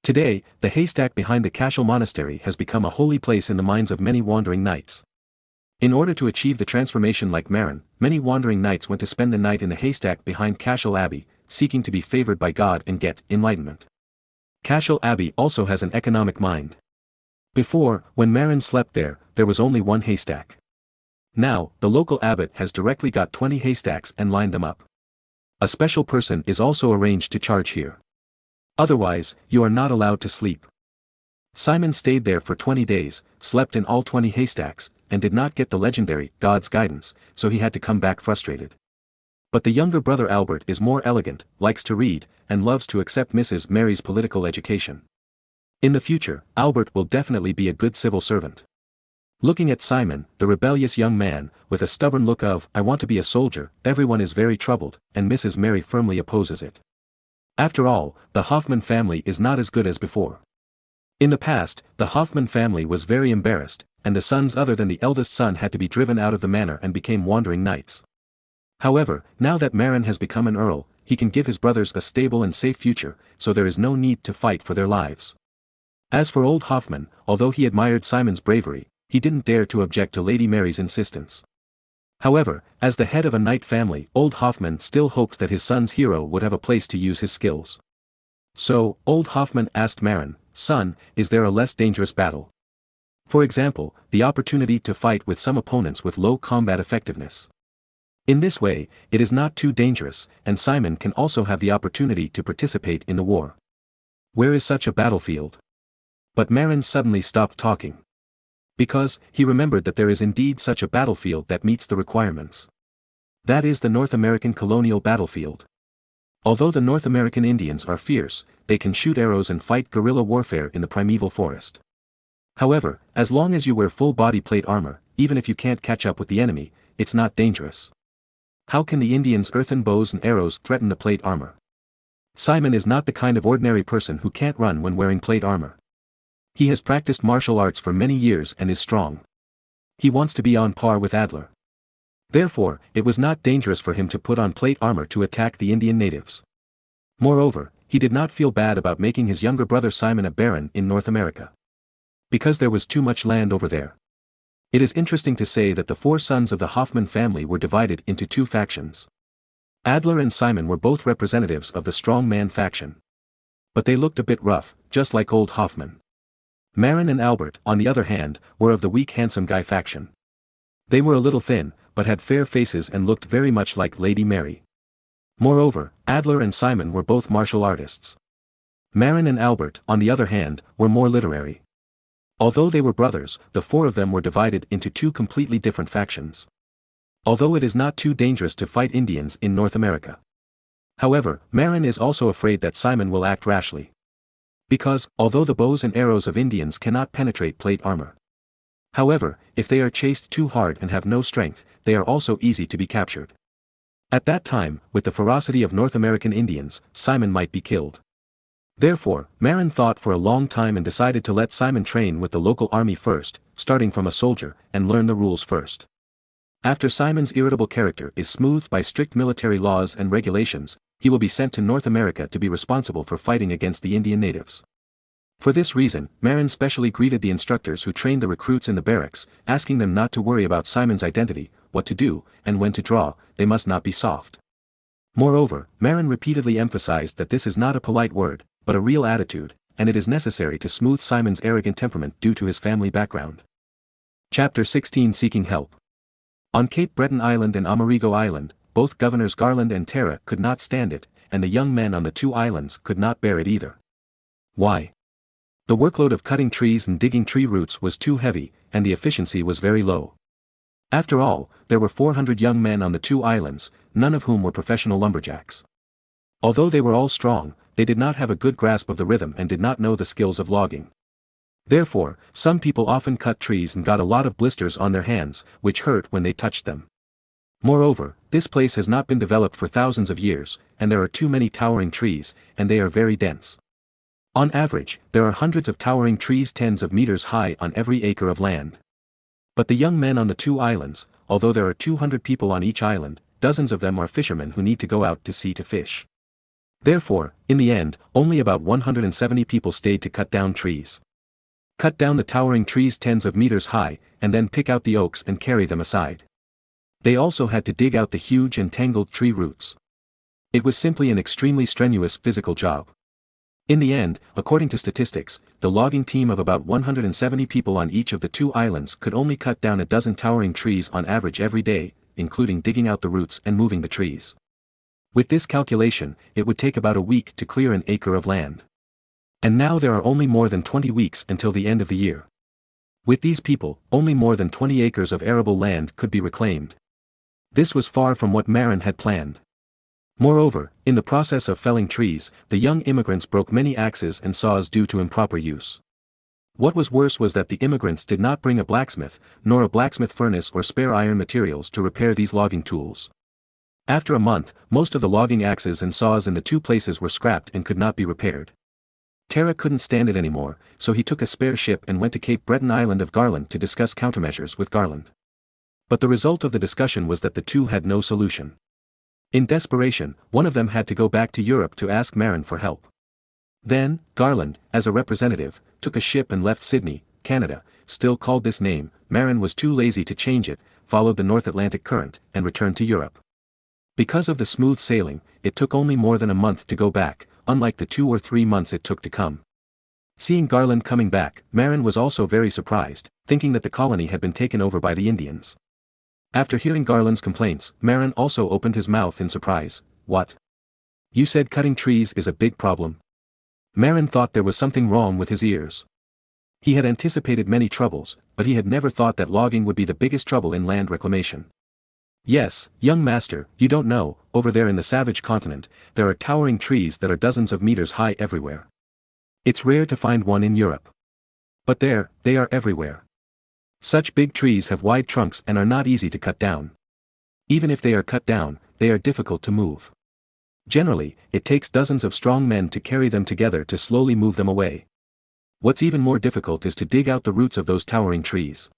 Speaker 2: Today, the haystack behind the Kassel monastery has become a holy place in the minds of many wandering knights. In order to achieve the transformation like Marin, many wandering knights went to spend the night in the haystack behind Kassel Abbey, seeking to be favored by God and get enlightenment. Kassel Abbey also has an economic mind. Before, when Marin slept there was only one haystack. Now, the local abbot has directly got 20 haystacks and lined them up. A special person is also arranged to charge here. Otherwise, you are not allowed to sleep. Simon stayed there for 20 days, slept in all 20 haystacks, and did not get the legendary God's guidance, so he had to come back frustrated. But the younger brother Albert is more elegant, likes to read, and loves to accept Mrs. Mary's political education. In the future, Albert will definitely be a good civil servant. Looking at Simon, the rebellious young man, with a stubborn look of, I want to be a soldier, everyone is very troubled, and Mrs. Mary firmly opposes it. After all, the Hoffman family is not as good as before. In the past, the Hoffman family was very embarrassed, and the sons other than the eldest son had to be driven out of the manor and became wandering knights. However, now that Marin has become an earl, he can give his brothers a stable and safe future, so there is no need to fight for their lives. As for old Hoffman, although he admired Simon's bravery, he didn't dare to object to Lady Mary's insistence. However, as the head of a knight family, old Hoffman still hoped that his son's hero would have a place to use his skills. So, old Hoffman asked Marin, Son, is there a less dangerous battle? For example, the opportunity to fight with some opponents with low combat effectiveness. In this way, it is not too dangerous, and Simon can also have the opportunity to participate in the war. Where is such a battlefield? But Marin suddenly stopped talking. Because, he remembered that there is indeed such a battlefield that meets the requirements. That is the North American colonial battlefield. Although the North American Indians are fierce, they can shoot arrows and fight guerrilla warfare in the primeval forest. However, as long as you wear full body plate armor, even if you can't catch up with the enemy, it's not dangerous. How can the Indians' earthen bows and arrows threaten the plate armor? Simon is not the kind of ordinary person who can't run when wearing plate armor. He has practiced martial arts for many years and is strong. He wants to be on par with Adler. Therefore, it was not dangerous for him to put on plate armor to attack the Indian natives. Moreover, he did not feel bad about making his younger brother Simon a baron in North America. Because there was too much land over there. It is interesting to say that the four sons of the Hoffman family were divided into two factions. Adler and Simon were both representatives of the strong man faction. But they looked a bit rough, just like old Hoffman. Marin and Albert, on the other hand, were of the weak handsome guy faction. They were a little thin, but had fair faces and looked very much like Lady Mary. Moreover, Adler and Simon were both martial artists. Marin and Albert, on the other hand, were more literary. Although they were brothers, the four of them were divided into two completely different factions. Although it is not too dangerous to fight Indians in North America. However, Marin is also afraid that Simon will act rashly. Because, although the bows and arrows of Indians cannot penetrate plate armor. However, if they are chased too hard and have no strength, they are also easy to be captured. At that time, with the ferocity of North American Indians, Simon might be killed. Therefore, Marin thought for a long time and decided to let Simon train with the local army first, starting from a soldier, and learn the rules first. After Simon's irritable character is smoothed by strict military laws and regulations, he will be sent to North America to be responsible for fighting against the Indian natives. For this reason, Marin specially greeted the instructors who trained the recruits in the barracks, asking them not to worry about Simon's identity, what to do, and when to draw, they must not be soft. Moreover, Marin repeatedly emphasized that this is not a polite word, but a real attitude, and it is necessary to smooth Simon's arrogant temperament due to his family background. Chapter 16 Seeking Help. On Cape Breton Island and Amerigo Island, both Governors Garland and Terra could not stand it, and the young men on the two islands could not bear it either. Why? The workload of cutting trees and digging tree roots was too heavy, and the efficiency was very low. After all, there were 400 young men on the two islands, none of whom were professional lumberjacks. Although they were all strong, they did not have a good grasp of the rhythm and did not know the skills of logging. Therefore, some people often cut trees and got a lot of blisters on their hands, which hurt when they touched them. Moreover, this place has not been developed for thousands of years, and there are too many towering trees, and they are very dense. On average, there are hundreds of towering trees tens of meters high on every acre of land. But the young men on the two islands, although there are 200 people on each island, dozens of them are fishermen who need to go out to sea to fish. Therefore, in the end, only about 170 people stayed to cut down trees. Cut down the towering trees tens of meters high, and then pick out the oaks and carry them aside. They also had to dig out the huge and tangled tree roots. It was simply an extremely strenuous physical job. In the end, according to statistics, the logging team of about 170 people on each of the two islands could only cut down a dozen towering trees on average every day, including digging out the roots and moving the trees. With this calculation, it would take about a week to clear an acre of land. And now there are only more than 20 weeks until the end of the year. With these people, only more than 20 acres of arable land could be reclaimed. This was far from what Marin had planned. Moreover, in the process of felling trees, the young immigrants broke many axes and saws due to improper use. What was worse was that the immigrants did not bring a blacksmith, nor a blacksmith furnace or spare iron materials to repair these logging tools. After a month, most of the logging axes and saws in the two places were scrapped and could not be repaired. Terra couldn't stand it anymore, so he took a spare ship and went to Cape Breton Island of Garland to discuss countermeasures with Garland. But the result of the discussion was that the two had no solution. In desperation, one of them had to go back to Europe to ask Marin for help. Then, Garland, as a representative, took a ship and left Sydney, Canada, still called this name. Marin was too lazy to change it, followed the North Atlantic current, and returned to Europe. Because of the smooth sailing, it took only more than a month to go back, unlike the 2 or 3 months it took to come. Seeing Garland coming back, Marin was also very surprised, thinking that the colony had been taken over by the Indians. After hearing Garland's complaints, Marin also opened his mouth in surprise. What? You said cutting trees is a big problem? Marin thought there was something wrong with his ears. He had anticipated many troubles, but he had never thought that logging would be the biggest trouble in land reclamation. Yes, young master, you don't know, over there in the savage continent, there are towering trees that are dozens of meters high everywhere. It's rare to find one in Europe. But there, they are everywhere. Such big trees have wide trunks and are not easy to cut down. Even if they are cut down, they are difficult to move. Generally, it takes dozens of strong men to carry them together to slowly move them away. What's even more difficult is to dig out the roots of those towering trees.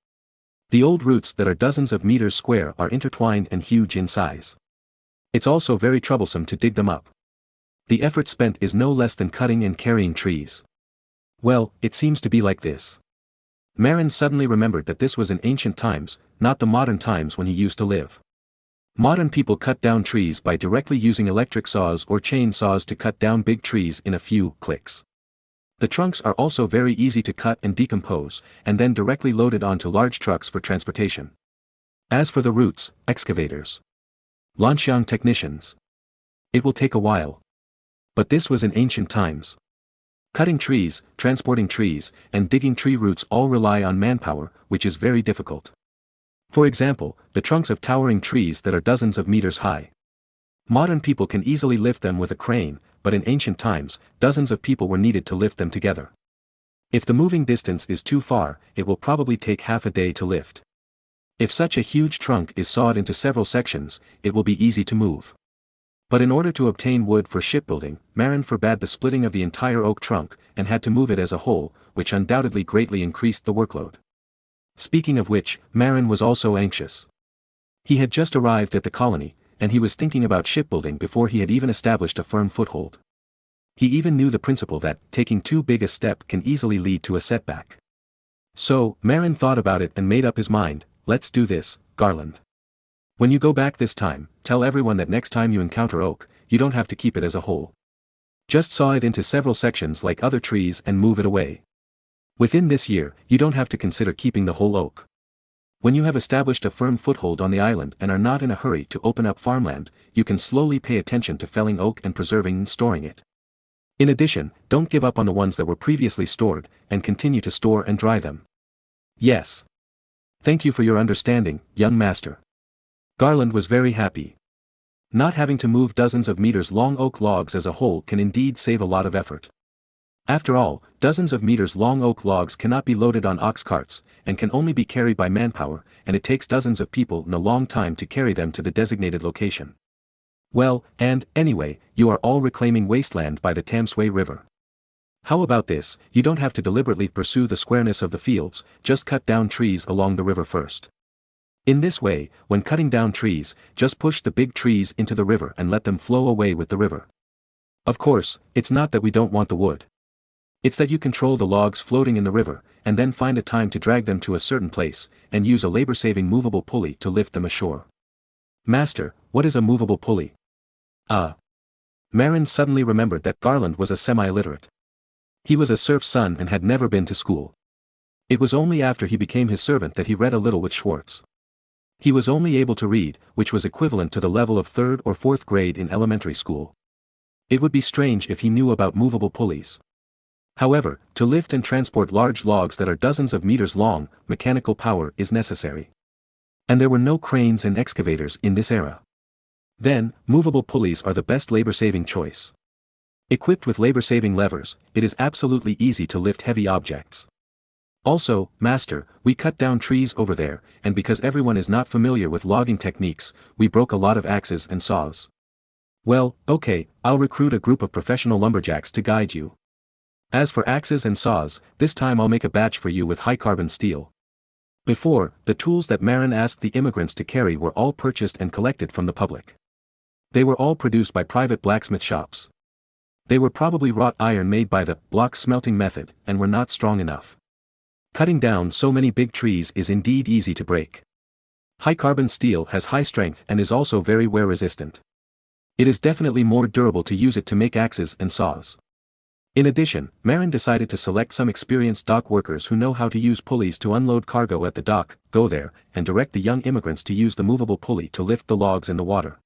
Speaker 2: The old roots that are dozens of meters square are intertwined and huge in size. It's also very troublesome to dig them up. The effort spent is no less than cutting and carrying trees. Well, it seems to be like this. Marin suddenly remembered that this was in ancient times, not the modern times when he used to live. Modern people cut down trees by directly using electric saws or chain saws to cut down big trees in a few clicks. The trunks are also very easy to cut and decompose, and then directly loaded onto large trucks for transportation. As for the roots, excavators, Lanshan technicians. It will take a while. But this was in ancient times. Cutting trees, transporting trees, and digging tree roots all rely on manpower, which is very difficult. For example, the trunks of towering trees that are dozens of meters high. Modern people can easily lift them with a crane, but in ancient times, dozens of people were needed to lift them together. If the moving distance is too far, it will probably take half a day to lift. If such a huge trunk is sawed into several sections, it will be easy to move. But in order to obtain wood for shipbuilding, Marin forbade the splitting of the entire oak trunk, and had to move it as a whole, which undoubtedly greatly increased the workload. Speaking of which, Marin was also anxious. He had just arrived at the colony, and he was thinking about shipbuilding before he had even established a firm foothold. He even knew the principle that taking too big a step can easily lead to a setback. So, Marin thought about it and made up his mind, let's do this, Garland. When you go back this time, tell everyone that next time you encounter oak, you don't have to keep it as a whole. Just saw it into several sections like other trees and move it away. Within this year, you don't have to consider keeping the whole oak. When you have established a firm foothold on the island and are not in a hurry to open up farmland, you can slowly pay attention to felling oak and preserving and storing it. In addition, don't give up on the ones that were previously stored, and continue to store and dry them. Yes. Thank you for your understanding, young master. Garland was very happy. Not having to move dozens of meters long oak logs as a whole can indeed save a lot of effort. After all, dozens of meters long oak logs cannot be loaded on ox carts, and can only be carried by manpower, and it takes dozens of people in a long time to carry them to the designated location. Well, and, anyway, you are all reclaiming wasteland by the Tamsui River. How about this, you don't have to deliberately pursue the squareness of the fields, just cut down trees along the river first. In this way, when cutting down trees, just push the big trees into the river and let them flow away with the river. Of course, it's not that we don't want the wood. It's that you control the logs floating in the river, and then find a time to drag them to a certain place, and use a labor-saving movable pulley to lift them ashore. Master, what is a movable pulley? Marin suddenly remembered that Garland was a semi-illiterate. He was a serf's son and had never been to school. It was only after he became his servant that he read a little with Schwartz. He was only able to read, which was equivalent to the level of 3rd or 4th grade in elementary school. It would be strange if he knew about movable pulleys. However, to lift and transport large logs that are dozens of meters long, mechanical power is necessary. And there were no cranes and excavators in this era. Then, movable pulleys are the best labor-saving choice. Equipped with labor-saving levers, it is absolutely easy to lift heavy objects. Also, master, we cut down trees over there, and because everyone is not familiar with logging techniques, we broke a lot of axes and saws. Well, okay, I'll recruit a group of professional lumberjacks to guide you. As for axes and saws, this time I'll make a batch for you with high-carbon steel. Before, the tools that Marin asked the immigrants to carry were all purchased and collected from the public. They were all produced by private blacksmith shops. They were probably wrought iron made by the block smelting method, and were not strong enough. Cutting down so many big trees is indeed easy to break. High-carbon steel has high strength and is also very wear-resistant. It is definitely more durable to use it to make axes and saws. In addition, Marin decided to select some experienced dock workers who know how to use pulleys to unload cargo at the dock, go there, and direct the young immigrants to use the movable pulley to lift the logs in the water.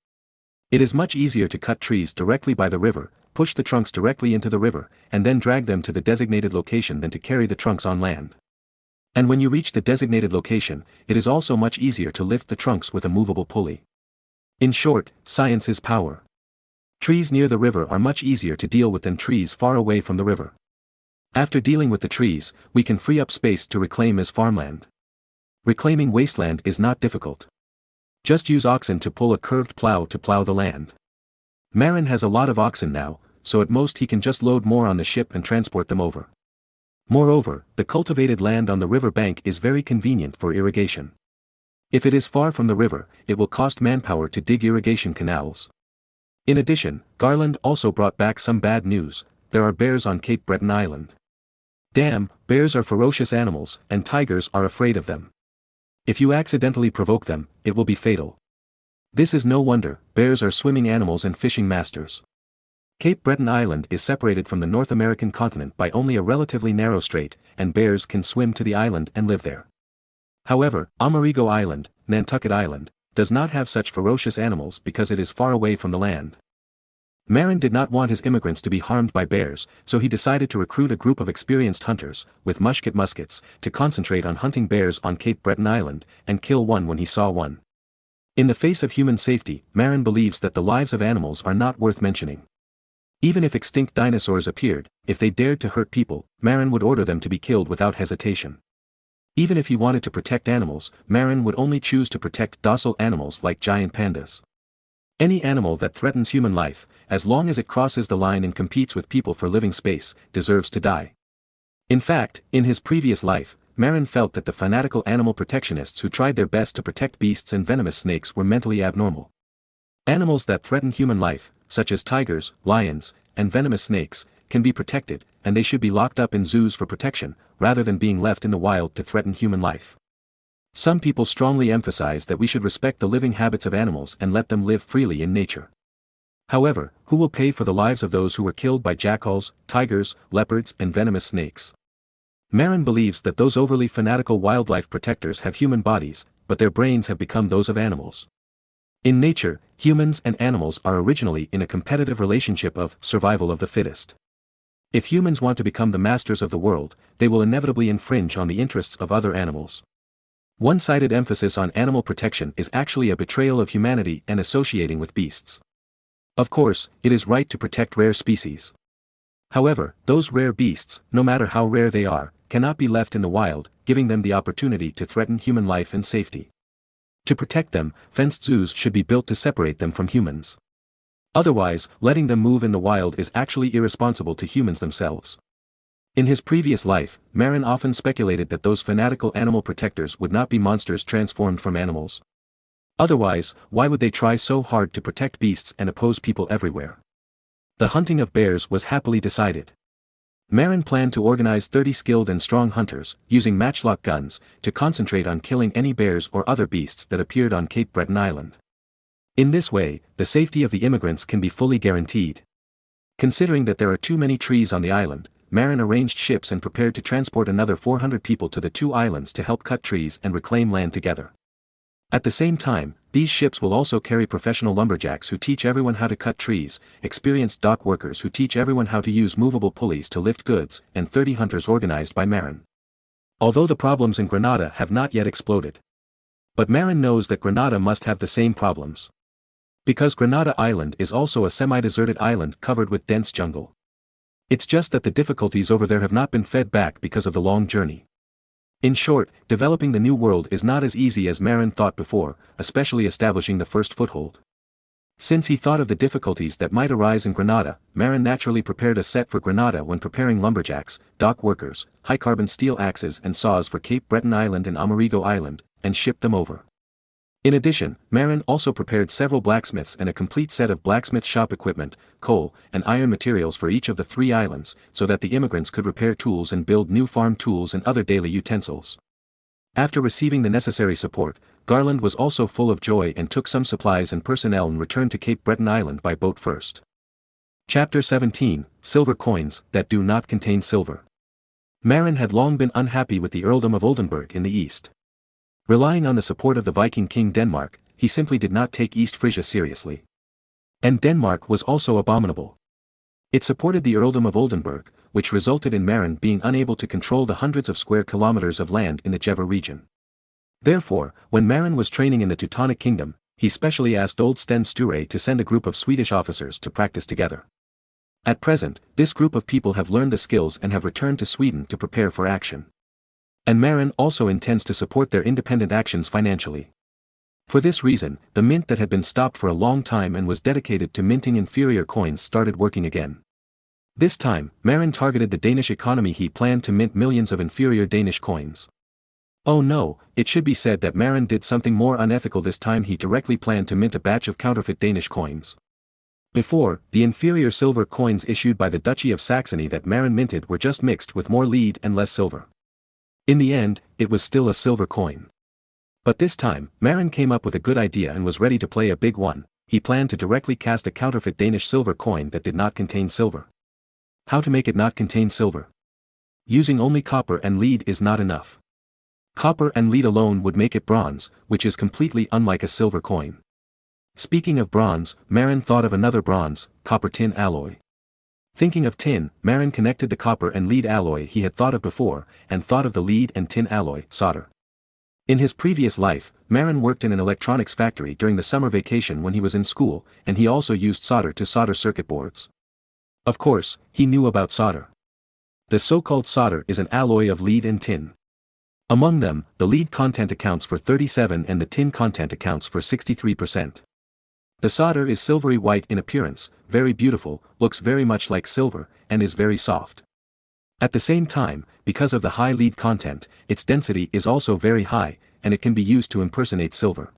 Speaker 2: It is much easier to cut trees directly by the river, push the trunks directly into the river, and then drag them to the designated location than to carry the trunks on land. And when you reach the designated location, it is also much easier to lift the trunks with a movable pulley. In short, science is power. Trees near the river are much easier to deal with than trees far away from the river. After dealing with the trees, we can free up space to reclaim as farmland. Reclaiming wasteland is not difficult. Just use oxen to pull a curved plow to plow the land. Marin has a lot of oxen now, so at most he can just load more on the ship and transport them over. Moreover, the cultivated land on the river bank is very convenient for irrigation. If it is far from the river, it will cost manpower to dig irrigation canals. In addition, Garland also brought back some bad news: there are bears on Cape Breton Island. Damn, bears are ferocious animals, and tigers are afraid of them. If you accidentally provoke them, it will be fatal. This is no wonder, bears are swimming animals and fishing masters. Cape Breton Island is separated from the North American continent by only a relatively narrow strait, and bears can swim to the island and live there. However, Amerigo Island, Nantucket Island, does not have such ferocious animals because it is far away from the land. Marin did not want his immigrants to be harmed by bears, so he decided to recruit a group of experienced hunters, with muskets, to concentrate on hunting bears on Cape Breton Island, and kill one when he saw one. In the face of human safety, Marin believes that the lives of animals are not worth mentioning. Even if extinct dinosaurs appeared, if they dared to hurt people, Marin would order them to be killed without hesitation. Even if he wanted to protect animals, Marin would only choose to protect docile animals like giant pandas. Any animal that threatens human life, as long as it crosses the line and competes with people for living space, deserves to die. In fact, in his previous life, Marin felt that the fanatical animal protectionists who tried their best to protect beasts and venomous snakes were mentally abnormal. Animals that threaten human life, such as tigers, lions, and venomous snakes, can be protected, and they should be locked up in zoos for protection, rather than being left in the wild to threaten human life. Some people strongly emphasize that we should respect the living habits of animals and let them live freely in nature. However, who will pay for the lives of those who were killed by jackals, tigers, leopards, and venomous snakes? Marin believes that those overly fanatical wildlife protectors have human bodies, but their brains have become those of animals. In nature, humans and animals are originally in a competitive relationship of survival of the fittest. If humans want to become the masters of the world, they will inevitably infringe on the interests of other animals. One-sided emphasis on animal protection is actually a betrayal of humanity and associating with beasts. Of course, it is right to protect rare species. However, those rare beasts, no matter how rare they are, cannot be left in the wild, giving them the opportunity to threaten human life and safety. To protect them, fenced zoos should be built to separate them from humans. Otherwise, letting them move in the wild is actually irresponsible to humans themselves. In his previous life, Marin often speculated that those fanatical animal protectors would not be monsters transformed from animals. Otherwise, why would they try so hard to protect beasts and oppose people everywhere? The hunting of bears was happily decided. Marin planned to organize 30 skilled and strong hunters, using matchlock guns, to concentrate on killing any bears or other beasts that appeared on Cape Breton Island. In this way, the safety of the immigrants can be fully guaranteed. Considering that there are too many trees on the island, Marin arranged ships and prepared to transport another 400 people to the two islands to help cut trees and reclaim land together. At the same time, these ships will also carry professional lumberjacks who teach everyone how to cut trees, experienced dock workers who teach everyone how to use movable pulleys to lift goods, and 30 hunters organized by Marin. Although the problems in Grenada have not yet exploded. But Marin knows that Grenada must have the same problems. Because Grenada Island is also a semi-deserted island covered with dense jungle. It's just that the difficulties over there have not been fed back because of the long journey. In short, developing the new world is not as easy as Marin thought before, especially establishing the first foothold. Since he thought of the difficulties that might arise in Grenada, Marin naturally prepared a set for Grenada when preparing lumberjacks, dock workers, high-carbon steel axes and saws for Cape Breton Island and Amerigo Island, and shipped them over. In addition, Marin also prepared several blacksmiths and a complete set of blacksmith shop equipment, coal, and iron materials for each of the three islands, so that the immigrants could repair tools and build new farm tools and other daily utensils. After receiving the necessary support, Garland was also full of joy and took some supplies and personnel and returned to Cape Breton Island by boat first. Chapter 17, Silver Coins That Do Not Contain Silver. Marin had long been unhappy with the earldom of Oldenburg in the east. Relying on the support of the Viking king Denmark, he simply did not take East Frisia seriously. And Denmark was also abominable. It supported the earldom of Oldenburg, which resulted in Marin being unable to control the hundreds of square kilometers of land in the Jeva region. Therefore, when Marin was training in the Teutonic Kingdom, he specially asked old Sten Sture to send a group of Swedish officers to practice together. At present, this group of people have learned the skills and have returned to Sweden to prepare for action. And Marin also intends to support their independent actions financially. For this reason, the mint that had been stopped for a long time and was dedicated to minting inferior coins started working again. This time, Marin targeted the Danish economy. He planned to mint millions of inferior Danish coins. Oh no, it should be said that Marin did something more unethical this time. He directly planned to mint a batch of counterfeit Danish coins. Before, the inferior silver coins issued by the Duchy of Saxony that Marin minted were just mixed with more lead and less silver. In the end, it was still a silver coin. But this time, Marin came up with a good idea and was ready to play a big one. He planned to directly cast a counterfeit Danish silver coin that did not contain silver. How to make it not contain silver? Using only copper and lead is not enough. Copper and lead alone would make it bronze, which is completely unlike a silver coin. Speaking of bronze, Marin thought of another bronze, copper-tin alloy. Thinking of tin, Marin connected the copper and lead alloy he had thought of before, and thought of the lead and tin alloy, solder. In his previous life, Marin worked in an electronics factory during the summer vacation when he was in school, and he also used solder to solder circuit boards. Of course, he knew about solder. The so-called solder is an alloy of lead and tin. Among them, the lead content accounts for 37% and the tin content accounts for 63%. The solder is silvery white in appearance, very beautiful, looks very much like silver, and is very soft. At the same time, because of the high lead content, its density is also very high, and it can be used to impersonate silver.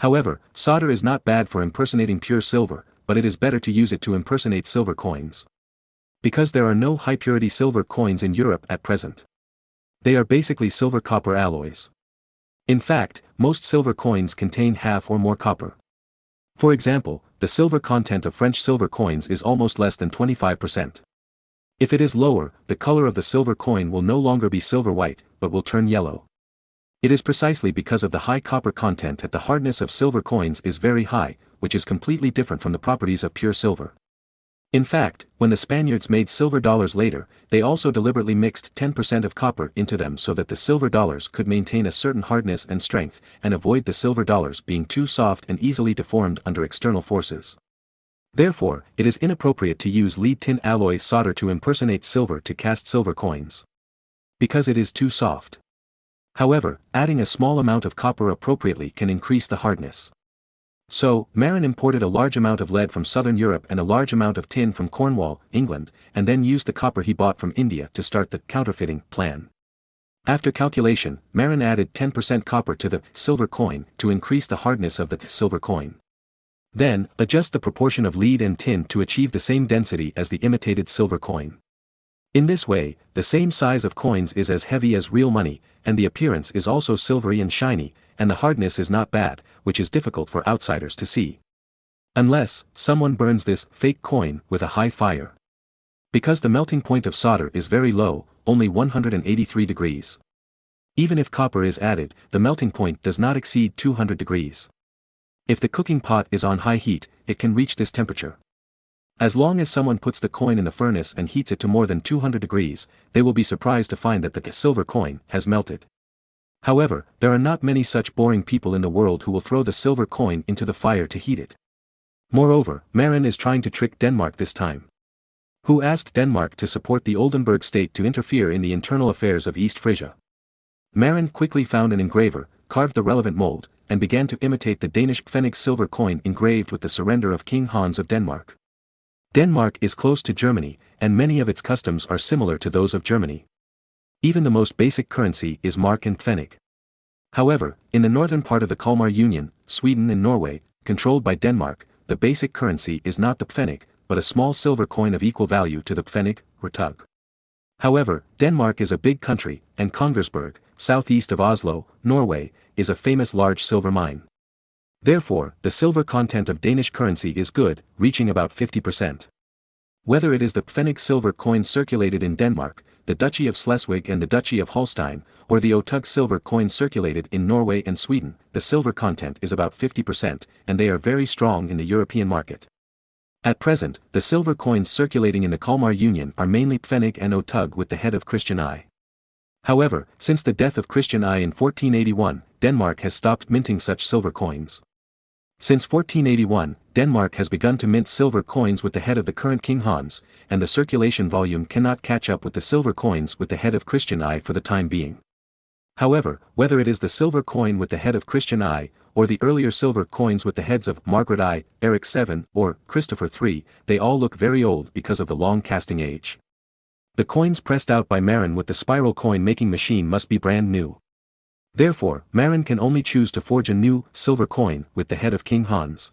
Speaker 2: However, solder is not bad for impersonating pure silver, but it is better to use it to impersonate silver coins. Because there are no high-purity silver coins in Europe at present. They are basically silver-copper alloys. In fact, most silver coins contain half or more copper. For example, the silver content of French silver coins is almost less than 25%. If it is lower, the color of the silver coin will no longer be silver white, but will turn yellow. It is precisely because of the high copper content that the hardness of silver coins is very high, which is completely different from the properties of pure silver. In fact, when the Spaniards made silver dollars later, they also deliberately mixed 10% of copper into them so that the silver dollars could maintain a certain hardness and strength, and avoid the silver dollars being too soft and easily deformed under external forces. Therefore, it is inappropriate to use lead-tin alloy solder to impersonate silver to cast silver coins. Because it is too soft. However, adding a small amount of copper appropriately can increase the hardness. So, Marin imported a large amount of lead from southern Europe and a large amount of tin from Cornwall, England, and then used the copper he bought from India to start the counterfeiting plan. After calculation, Marin added 10% copper to the silver coin to increase the hardness of the silver coin. Then, adjust the proportion of lead and tin to achieve the same density as the imitated silver coin. In this way, the same size of coins is as heavy as real money, and the appearance is also silvery and shiny, and the hardness is not bad, which is difficult for outsiders to see. Unless, someone burns this fake coin with a high fire. Because the melting point of solder is very low, only 183 degrees. Even if copper is added, the melting point does not exceed 200 degrees. If the cooking pot is on high heat, it can reach this temperature. As long as someone puts the coin in the furnace and heats it to more than 200 degrees, they will be surprised to find that the silver coin has melted. However, there are not many such boring people in the world who will throw the silver coin into the fire to heat it. Moreover, Marin is trying to trick Denmark this time. Who asked Denmark to support the Oldenburg state to interfere in the internal affairs of East Frisia. Marin quickly found an engraver, carved the relevant mold, and began to imitate the Danish pfennig silver coin engraved with the surrender of King Hans of Denmark. Denmark is close to Germany, and many of its customs are similar to those of Germany. Even the most basic currency is mark and pfennig. However, in the northern part of the Kalmar Union, Sweden and Norway, controlled by Denmark, the basic currency is not the pfennig, but a small silver coin of equal value to the pfennig, rutug. However, Denmark is a big country, and Kongsberg, southeast of Oslo, Norway, is a famous large silver mine. Therefore, the silver content of Danish currency is good, reaching about 50%. Whether it is the pfennig silver coin circulated in Denmark, the Duchy of Schleswig and the Duchy of Holstein, or the Otug silver coin circulated in Norway and Sweden, the silver content is about 50%, and they are very strong in the European market. At present, the silver coins circulating in the Kalmar Union are mainly pfennig and Otug with the head of Christian I. However, since the death of Christian I in 1481, Denmark has stopped minting such silver coins. Since 1481, Denmark has begun to mint silver coins with the head of the current King Hans, and the circulation volume cannot catch up with the silver coins with the head of Christian I for the time being. However, whether it is the silver coin with the head of Christian I, or the earlier silver coins with the heads of Margaret I, Eric VII, or Christopher III, they all look very old because of the long casting age. The coins pressed out by Marin with the spiral coin making machine must be brand new. Therefore, Marin can only choose to forge a new, silver coin with the head of King Hans.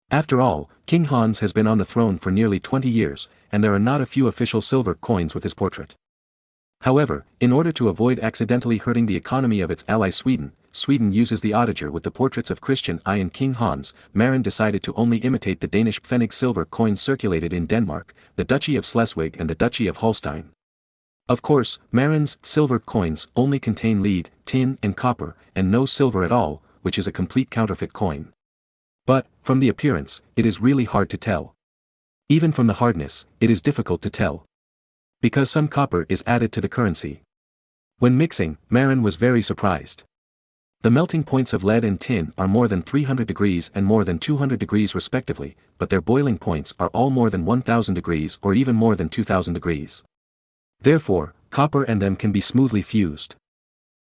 Speaker 2: After all, King Hans has been on the throne for nearly 20 years, and there are not a few official silver coins with his portrait. However, in order to avoid accidentally hurting the economy of its ally Sweden, Sweden uses the otager with the portraits of Christian I and King Hans. Marin decided to only imitate the Danish pfennig silver coins circulated in Denmark, the Duchy of Schleswig and the Duchy of Holstein. Of course, Marin's silver coins only contain lead, tin and copper, and no silver at all, which is a complete counterfeit coin. But, from the appearance, it is really hard to tell. Even from the hardness, it is difficult to tell. Because some copper is added to the currency. When mixing, Marin was very surprised. The melting points of lead and tin are more than 300 degrees and more than 200 degrees respectively, but their boiling points are all more than 1000 degrees or even more than 2000 degrees. Therefore, copper and them can be smoothly fused.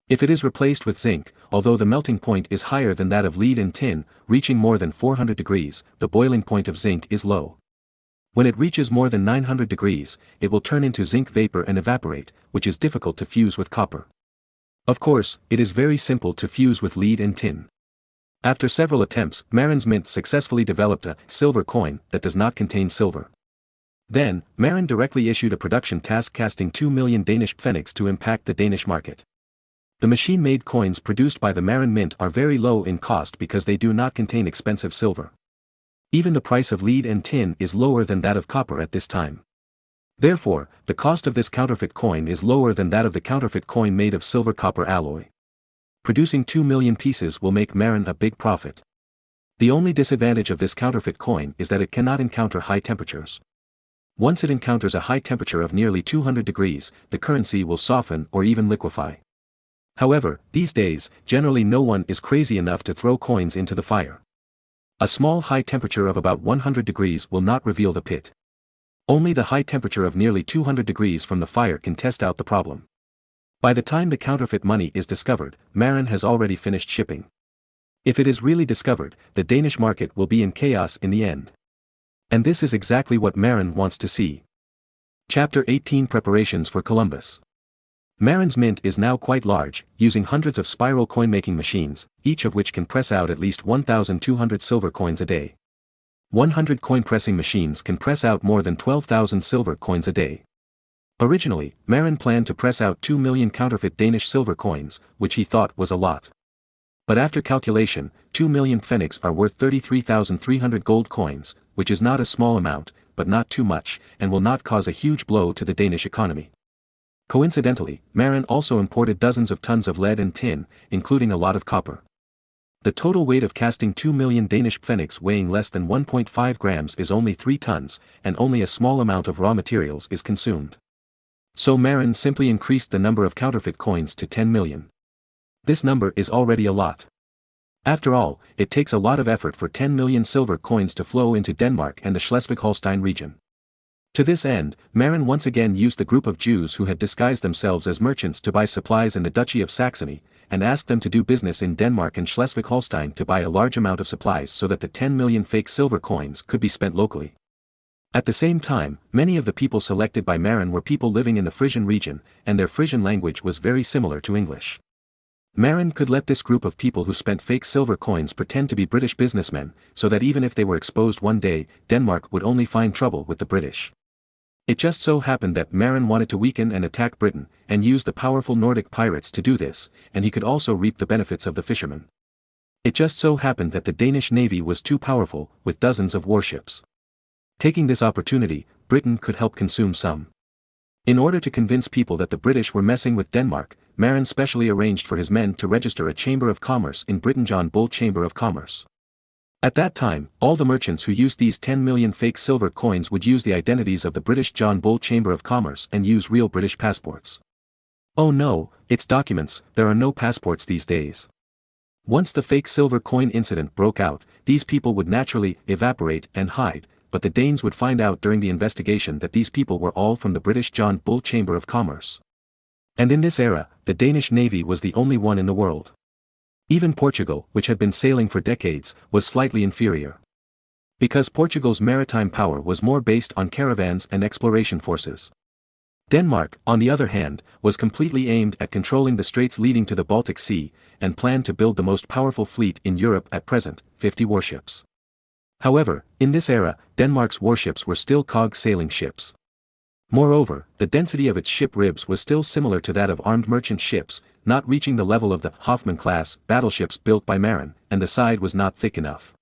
Speaker 2: If it is replaced with zinc, although the melting point is higher than that of lead and tin, reaching more than 400 degrees, the boiling point of zinc is low. When it reaches more than 900 degrees, it will turn into zinc vapor and evaporate, which is difficult to fuse with copper. Of course, it is very simple to fuse with lead and tin. After several attempts, Marin's mint successfully developed a silver coin that does not contain silver. Then, Marin directly issued a production task casting 2 million Danish pfennigs to impact the Danish market. The machine-made coins produced by the Marin mint are very low in cost because they do not contain expensive silver. Even the price of lead and tin is lower than that of copper at this time. Therefore, the cost of this counterfeit coin is lower than that of the counterfeit coin made of silver-copper alloy. Producing 2 million pieces will make Marin a big profit. The only disadvantage of this counterfeit coin is that it cannot encounter high temperatures. Once it encounters a high temperature of nearly 200 degrees, the currency will soften or even liquefy. However, these days, generally no one is crazy enough to throw coins into the fire. A small high temperature of about 100 degrees will not reveal the pit. Only the high temperature of nearly 200 degrees from the fire can test out the problem. By the time the counterfeit money is discovered, Marin has already finished shipping. If it is really discovered, the Danish market will be in chaos in the end. And this is exactly what Marin wants to see. Chapter 18 Preparations for Columbus. Marin's mint is now quite large, using hundreds of spiral coin-making machines, each of which can press out at least 1,200 silver coins a day. 100 coin-pressing machines can press out more than 12,000 silver coins a day. Originally, Marin planned to press out 2 million counterfeit Danish silver coins, which he thought was a lot. But after calculation, 2 million pfennigs are worth 33,300 gold coins, which is not a small amount, but not too much, and will not cause a huge blow to the Danish economy. Coincidentally, Marin also imported dozens of tons of lead and tin, including a lot of copper. The total weight of casting 2 million Danish pfennigs weighing less than 1.5 grams is only 3 tons, and only a small amount of raw materials is consumed. So Marin simply increased the number of counterfeit coins to 10 million. This number is already a lot. After all, it takes a lot of effort for 10 million silver coins to flow into Denmark and the Schleswig-Holstein region. To this end, Marin once again used the group of Jews who had disguised themselves as merchants to buy supplies in the Duchy of Saxony, and asked them to do business in Denmark and Schleswig-Holstein to buy a large amount of supplies so that the 10 million fake silver coins could be spent locally. At the same time, many of the people selected by Marin were people living in the Frisian region, and their Frisian language was very similar to English. Marin could let this group of people who spent fake silver coins pretend to be British businessmen, so that even if they were exposed one day, Denmark would only find trouble with the British. It just so happened that Marin wanted to weaken and attack Britain, and use the powerful Nordic pirates to do this, and he could also reap the benefits of the fishermen. It just so happened that the Danish navy was too powerful, with dozens of warships. Taking this opportunity, Britain could help consume some. In order to convince people that the British were messing with Denmark, Marin specially arranged for his men to register a Chamber of Commerce in Britain, John Bull Chamber of Commerce. At that time, all the merchants who used these 10 million fake silver coins would use the identities of the British John Bull Chamber of Commerce and use real British passports. Oh no, it's documents, there are no passports these days. Once the fake silver coin incident broke out, these people would naturally evaporate and hide, but the Danes would find out during the investigation that these people were all from the British John Bull Chamber of Commerce. And in this era, the Danish navy was the only one in the world. Even Portugal, which had been sailing for decades, was slightly inferior. Because Portugal's maritime power was more based on caravans and exploration forces. Denmark, on the other hand, was completely aimed at controlling the straits leading to the Baltic Sea, and planned to build the most powerful fleet in Europe at present, 50 warships. However, in this era, Denmark's warships were still cog sailing ships. Moreover, the density of its ship ribs was still similar to that of armed merchant ships, not reaching the level of the Hoffman-class battleships built by Marin, and the side was not thick enough.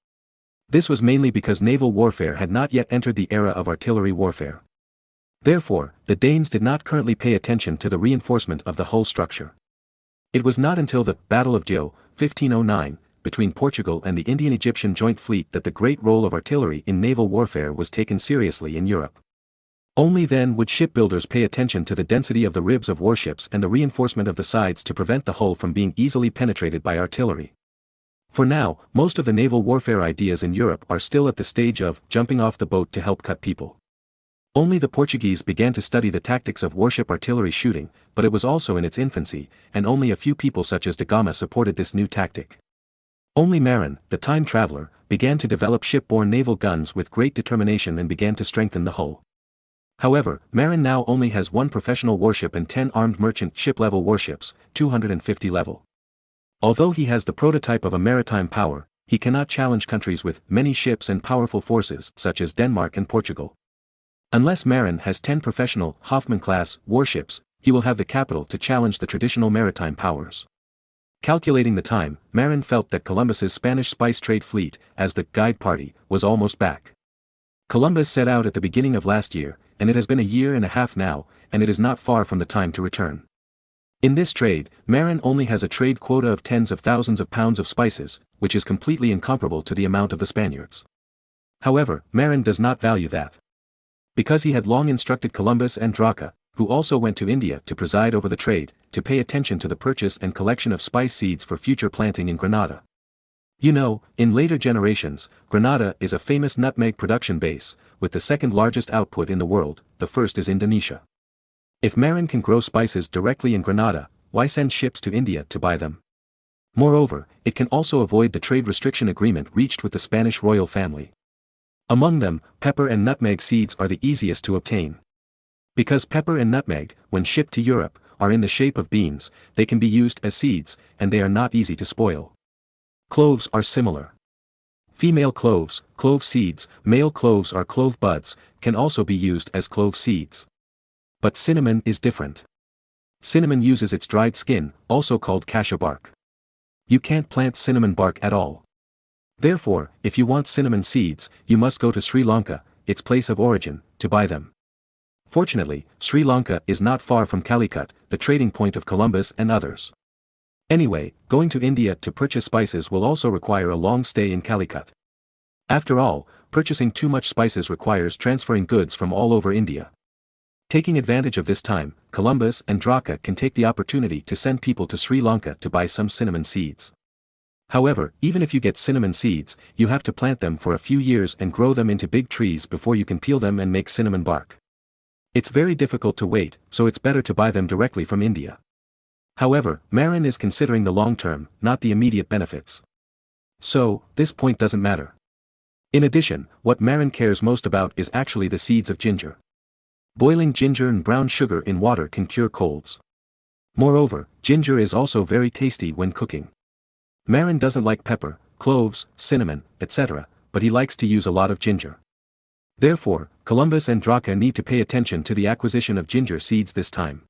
Speaker 2: This was mainly because naval warfare had not yet entered the era of artillery warfare. Therefore, the Danes did not currently pay attention to the reinforcement of the hull structure. It was not until the Battle of Gio, 1509, between Portugal and the Indian-Egyptian joint fleet that the great role of artillery in naval warfare was taken seriously in Europe. Only then would shipbuilders pay attention to the density of the ribs of warships and the reinforcement of the sides to prevent the hull from being easily penetrated by artillery. For now, most of the naval warfare ideas in Europe are still at the stage of jumping off the boat to help cut people. Only the Portuguese began to study the tactics of warship artillery shooting, but it was also in its infancy, and only a few people such as Gama supported this new tactic. Only Marin, the time traveler, began to develop shipborne naval guns with great determination and began to strengthen the hull. However, Marin now only has one professional warship and 10 armed merchant ship-level warships, 250 level. Although he has the prototype of a maritime power, he cannot challenge countries with many ships and powerful forces such as Denmark and Portugal. Unless Marin has 10 professional Hoffman-class warships, he will have the capital to challenge the traditional maritime powers. Calculating the time, Marin felt that Columbus's Spanish spice trade fleet, as the guide party, was almost back. Columbus set out at the beginning of last year, and it has been a year and a half now, and it is not far from the time to return. In this trade, Marin only has a trade quota of tens of thousands of pounds of spices, which is completely incomparable to the amount of the Spaniards. However, Marin does not value that. Because he had long instructed Columbus and Draca, who also went to India to preside over the trade, to pay attention to the purchase and collection of spice seeds for future planting in Granada. You know, in later generations, Granada is a famous nutmeg production base, with the second largest output in the world. The first is Indonesia. If Marin can grow spices directly in Granada, why send ships to India to buy them? Moreover, it can also avoid the trade restriction agreement reached with the Spanish royal family. Among them, pepper and nutmeg seeds are the easiest to obtain. Because pepper and nutmeg, when shipped to Europe, are in the shape of beans, they can be used as seeds, and they are not easy to spoil. Cloves are similar. Female cloves, clove seeds, male cloves are clove buds, can also be used as clove seeds. But cinnamon is different. Cinnamon uses its dried skin, also called cassia bark. You can't plant cinnamon bark at all. Therefore, if you want cinnamon seeds, you must go to Sri Lanka, its place of origin, to buy them. Fortunately, Sri Lanka is not far from Calicut, the trading point of Columbus and others. Anyway, going to India to purchase spices will also require a long stay in Calicut. After all, purchasing too much spices requires transferring goods from all over India. Taking advantage of this time, Columbus and Draca can take the opportunity to send people to Sri Lanka to buy some cinnamon seeds. However, even if you get cinnamon seeds, you have to plant them for a few years and grow them into big trees before you can peel them and make cinnamon bark. It's very difficult to wait, so it's better to buy them directly from India. However, Marin is considering the long term, not the immediate benefits. So, this point doesn't matter. In addition, what Marin cares most about is actually the seeds of ginger. Boiling ginger and brown sugar in water can cure colds. Moreover, ginger is also very tasty when cooking. Marin doesn't like pepper, cloves, cinnamon, etc., but he likes to use a lot of ginger. Therefore, Columbus and Draca need to pay attention to the acquisition of ginger seeds this time.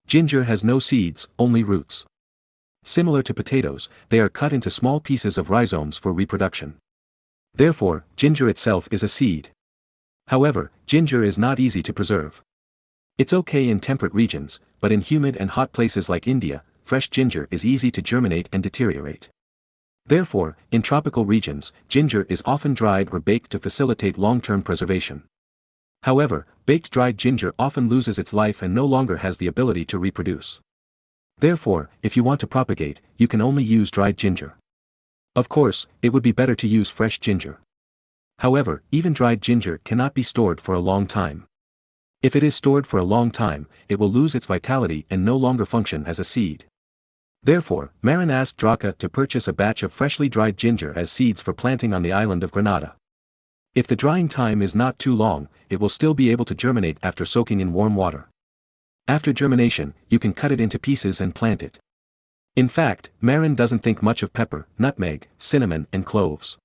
Speaker 2: Ginger has no seeds, only roots. Similar to potatoes, they are cut into small pieces of rhizomes for reproduction. Therefore, ginger itself is a seed. However, ginger is not easy to preserve. It's okay in temperate regions, but in humid and hot places like India, fresh ginger is easy to germinate and deteriorate. Therefore, in tropical regions, ginger is often dried or baked to facilitate long-term preservation. However, baked dried ginger often loses its life and no longer has the ability to reproduce. Therefore, if you want to propagate, you can only use dried ginger. Of course, it would be better to use fresh ginger. However, even dried ginger cannot be stored for a long time. If it is stored for a long time, it will lose its vitality and no longer function as a seed. Therefore, Marin asked Draca to purchase a batch of freshly dried ginger as seeds for planting on the island of Granada. If the drying time is not too long, it will still be able to germinate after soaking in warm water. After germination, you can cut it into pieces and plant it. In fact, Marin doesn't think much of pepper, nutmeg, cinnamon and cloves.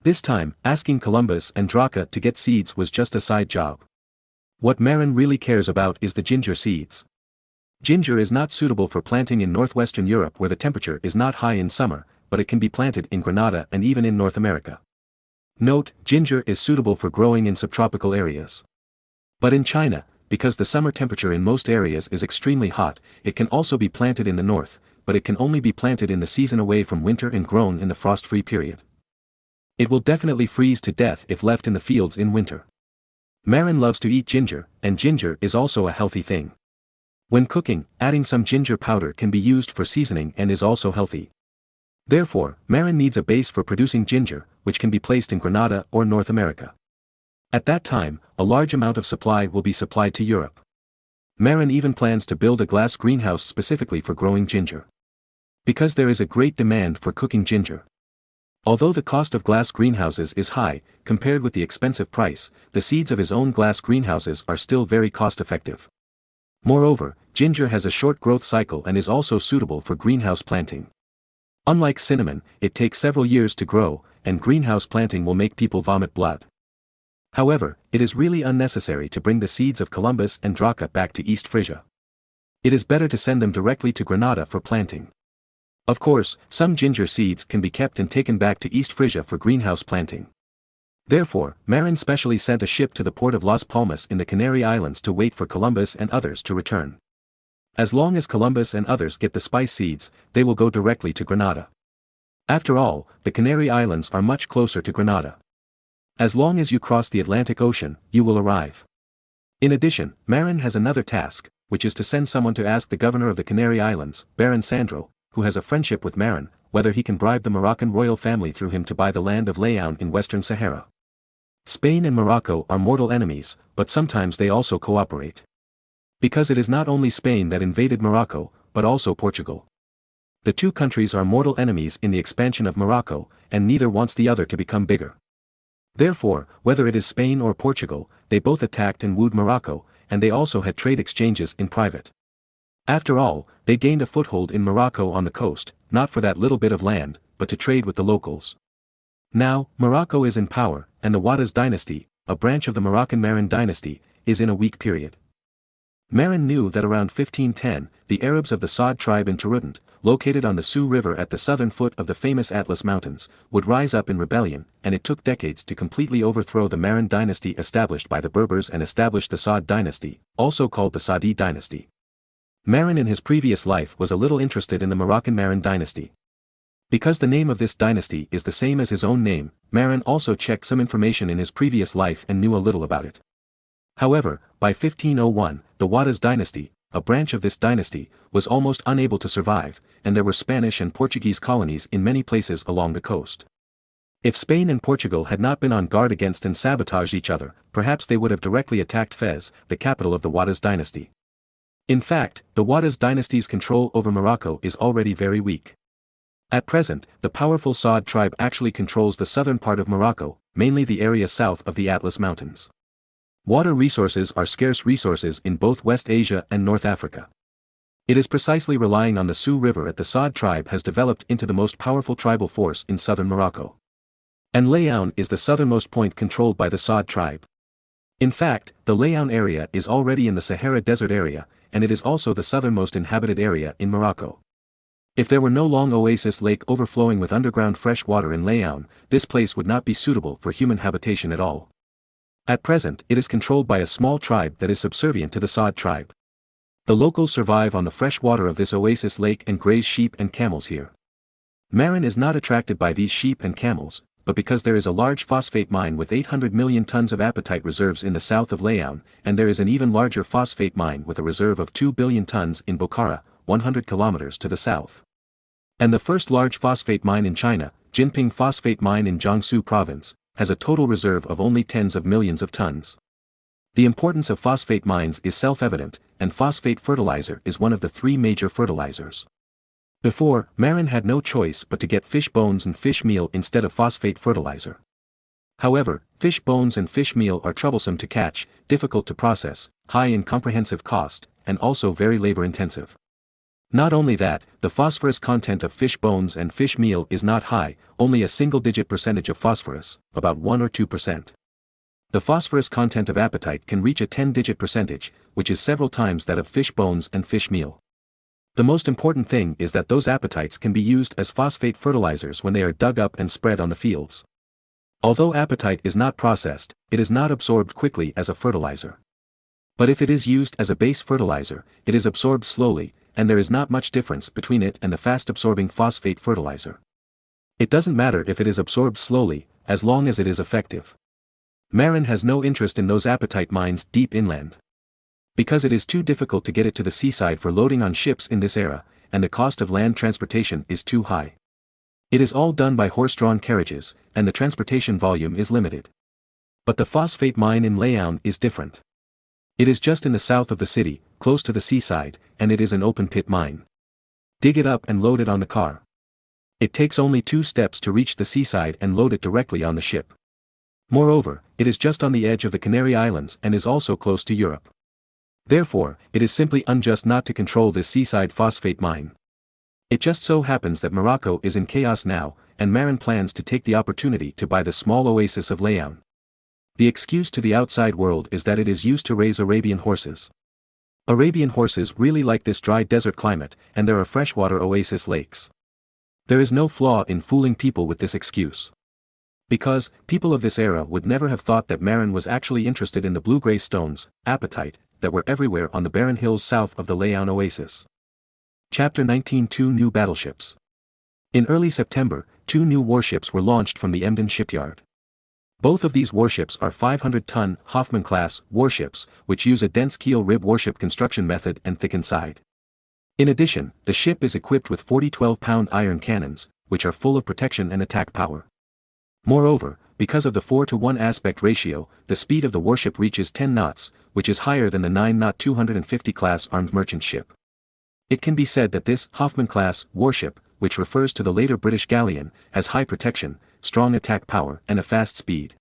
Speaker 2: This time, asking Columbus and Draca to get seeds was just a side job. What Marin really cares about is the ginger seeds. Ginger is not suitable for planting in northwestern Europe where the temperature is not high in summer, but it can be planted in Granada and even in North America. Note, ginger is suitable for growing in subtropical areas. But in China, because the summer temperature in most areas is extremely hot, it can also be planted in the north, but it can only be planted in the season away from winter and grown in the frost-free period. It will definitely freeze to death if left in the fields in winter. Marin loves to eat ginger, and ginger is also a healthy thing. When cooking, adding some ginger powder can be used for seasoning and is also healthy. Therefore, Marin needs a base for producing ginger, which can be placed in Granada or North America. At that time, a large amount of supply will be supplied to Europe. Marin even plans to build a glass greenhouse specifically for growing ginger. Because there is a great demand for cooking ginger. Although the cost of glass greenhouses is high, compared with the expensive price, the seeds of his own glass greenhouses are still very cost-effective. Moreover, ginger has a short growth cycle and is also suitable for greenhouse planting. Unlike cinnamon, it takes several years to grow, and greenhouse planting will make people vomit blood. However, it is really unnecessary to bring the seeds of Columbus and Draca back to East Frisia. It is better to send them directly to Granada for planting. Of course, some ginger seeds can be kept and taken back to East Frisia for greenhouse planting. Therefore, Marin specially sent a ship to the port of Las Palmas in the Canary Islands to wait for Columbus and others to return. As long as Columbus and others get the spice seeds, they will go directly to Granada. After all, the Canary Islands are much closer to Granada. As long as you cross the Atlantic Ocean, you will arrive. In addition, Marin has another task, which is to send someone to ask the governor of the Canary Islands, Baron Sandro, who has a friendship with Marin, whether he can bribe the Moroccan royal family through him to buy the land of Leon in Western Sahara. Spain and Morocco are mortal enemies, but sometimes they also cooperate. Because it is not only Spain that invaded Morocco, but also Portugal. The two countries are mortal enemies in the expansion of Morocco, and neither wants the other to become bigger. Therefore, whether it is Spain or Portugal, they both attacked and wooed Morocco, and they also had trade exchanges in private. After all, they gained a foothold in Morocco on the coast, not for that little bit of land, but to trade with the locals. Now, Morocco is in power, and the Ouattaz dynasty, a branch of the Moroccan Marin dynasty, is in a weak period. Marin knew that around 1510, the Arabs of the Saad tribe in Tarudant, located on the Sioux River at the southern foot of the famous Atlas Mountains, would rise up in rebellion, and it took decades to completely overthrow the Marin dynasty established by the Berbers and establish the Saad dynasty, also called the Saadi dynasty. Marin in his previous life was a little interested in the Moroccan Marin dynasty. Because the name of this dynasty is the same as his own name, Marin also checked some information in his previous life and knew a little about it. However, by 1501, the Ouattaz dynasty, a branch of this dynasty, was almost unable to survive, and there were Spanish and Portuguese colonies in many places along the coast. If Spain and Portugal had not been on guard against and sabotaged each other, perhaps they would have directly attacked Fez, the capital of the Ouattaz dynasty. In fact, the Ouattaz dynasty's control over Morocco is already very weak. At present, the powerful Saad tribe actually controls the southern part of Morocco, mainly the area south of the Atlas Mountains. Water resources are scarce resources in both West Asia and North Africa. It is precisely relying on the Sioux River that the Saad tribe has developed into the most powerful tribal force in southern Morocco. And Leon is the southernmost point controlled by the Saad tribe. In fact, the Leon area is already in the Sahara Desert area, and it is also the southernmost inhabited area in Morocco. If there were no long oasis lake overflowing with underground fresh water in Leon, this place would not be suitable for human habitation at all. At present, it is controlled by a small tribe that is subservient to the Saad tribe. The locals survive on the fresh water of this oasis lake and graze sheep and camels here. Marin is not attracted by these sheep and camels, but because there is a large phosphate mine with 800 million tons of apatite reserves in the south of Leon, and there is an even larger phosphate mine with a reserve of 2 billion tons in Bokhara, 100 kilometers to the south. And the first large phosphate mine in China, Jinping Phosphate Mine in Jiangsu Province, has a total reserve of only tens of millions of tons. The importance of phosphate mines is self-evident, and phosphate fertilizer is one of the three major fertilizers. Before, Marin had no choice but to get fish bones and fish meal instead of phosphate fertilizer. However, fish bones and fish meal are troublesome to catch, difficult to process, high in comprehensive cost, and also very labor-intensive. Not only that, the phosphorus content of fish bones and fish meal is not high, only a single-digit percentage of phosphorus, about 1 or 2%. The phosphorus content of apatite can reach a 10-digit percentage, which is several times that of fish bones and fish meal. The most important thing is that those apatites can be used as phosphate fertilizers when they are dug up and spread on the fields. Although apatite is not processed, it is not absorbed quickly as a fertilizer. But if it is used as a base fertilizer, it is absorbed slowly, and there is not much difference between it and the fast-absorbing phosphate fertilizer. It doesn't matter if it is absorbed slowly, as long as it is effective. Marin has no interest in those apatite mines deep inland. Because it is too difficult to get it to the seaside for loading on ships in this era, and the cost of land transportation is too high. It is all done by horse-drawn carriages, and the transportation volume is limited. But the phosphate mine in Laon is different. It is just in the south of the city, close to the seaside, and it is an open-pit mine. Dig it up and load it on the car. It takes only 2 steps to reach the seaside and load it directly on the ship. Moreover, it is just on the edge of the Canary Islands and is also close to Europe. Therefore, it is simply unjust not to control this seaside phosphate mine. It just so happens that Morocco is in chaos now, and Marin plans to take the opportunity to buy the small oasis of Laon. The excuse to the outside world is that it is used to raise Arabian horses. Arabian horses really like this dry desert climate, and there are freshwater oasis lakes. There is no flaw in fooling people with this excuse. Because, people of this era would never have thought that Marin was actually interested in the blue-gray stones, apatite, that were everywhere on the barren hills south of the Laon oasis. Chapter 19. 2 new battleships. In early September, 2 new warships were launched from the Emden shipyard. Both of these warships are 500-ton Hoffman-class warships, which use a dense keel rib warship construction method and thickened side. In addition, the ship is equipped with 40 12-pound iron cannons, which are full of protection and attack power. Moreover, because of the 4-to-1 aspect ratio, the speed of the warship reaches 10 knots, which is higher than the 9-knot 250-class armed merchant ship. It can be said that this Hoffman-class warship, which refers to the later British galleon, has high protection, strong attack power, and a fast speed.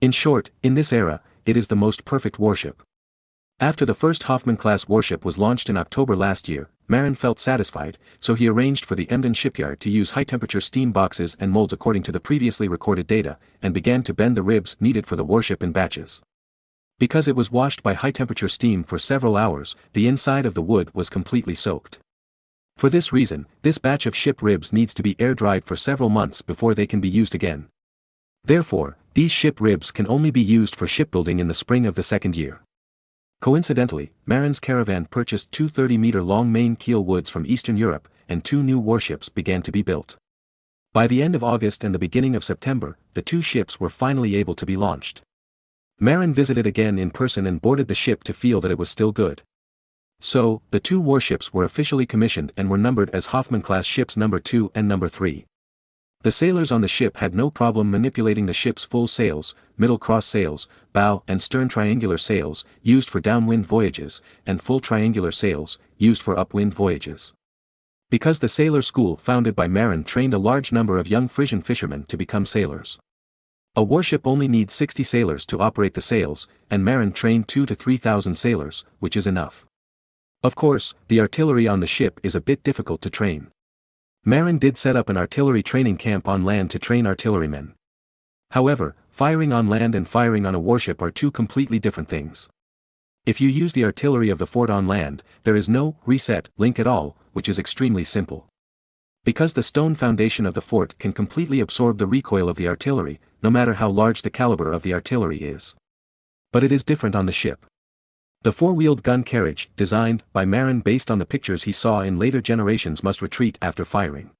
Speaker 2: In short, in this era, it is the most perfect warship. After the first Hoffman-class warship was launched in October last year, Marin felt satisfied, so he arranged for the Emden shipyard to use high-temperature steam boxes and molds according to the previously recorded data, and began to bend the ribs needed for the warship in batches. Because it was washed by high-temperature steam for several hours, the inside of the wood was completely soaked. For this reason, this batch of ship ribs needs to be air-dried for several months before they can be used again. Therefore, these ship ribs can only be used for shipbuilding in the spring of the second year. Coincidentally, Marin's caravan purchased 2 30-meter-long main keel woods from Eastern Europe, and 2 new warships began to be built. By the end of August and the beginning of September, the 2 ships were finally able to be launched. Marin visited again in person and boarded the ship to feel that it was still good. So, the 2 warships were officially commissioned and were numbered as Hoffman-class ships number 2 and number 3. The sailors on the ship had no problem manipulating the ship's full sails, middle cross sails, bow and stern triangular sails, used for downwind voyages, and full triangular sails, used for upwind voyages. Because the sailor school founded by Marin trained a large number of young Frisian fishermen to become sailors. A warship only needs 60 sailors to operate the sails, and Marin trained 2,000 to 3,000 sailors, which is enough. Of course, the artillery on the ship is a bit difficult to train. Marin did set up an artillery training camp on land to train artillerymen. However, firing on land and firing on a warship are 2 completely different things. If you use the artillery of the fort on land, there is no reset link at all, which is extremely simple. Because the stone foundation of the fort can completely absorb the recoil of the artillery, no matter how large the caliber of the artillery is. But it is different on the ship. The 4-wheeled gun carriage, designed by Marin based on the pictures he saw in later generations, must retreat after firing.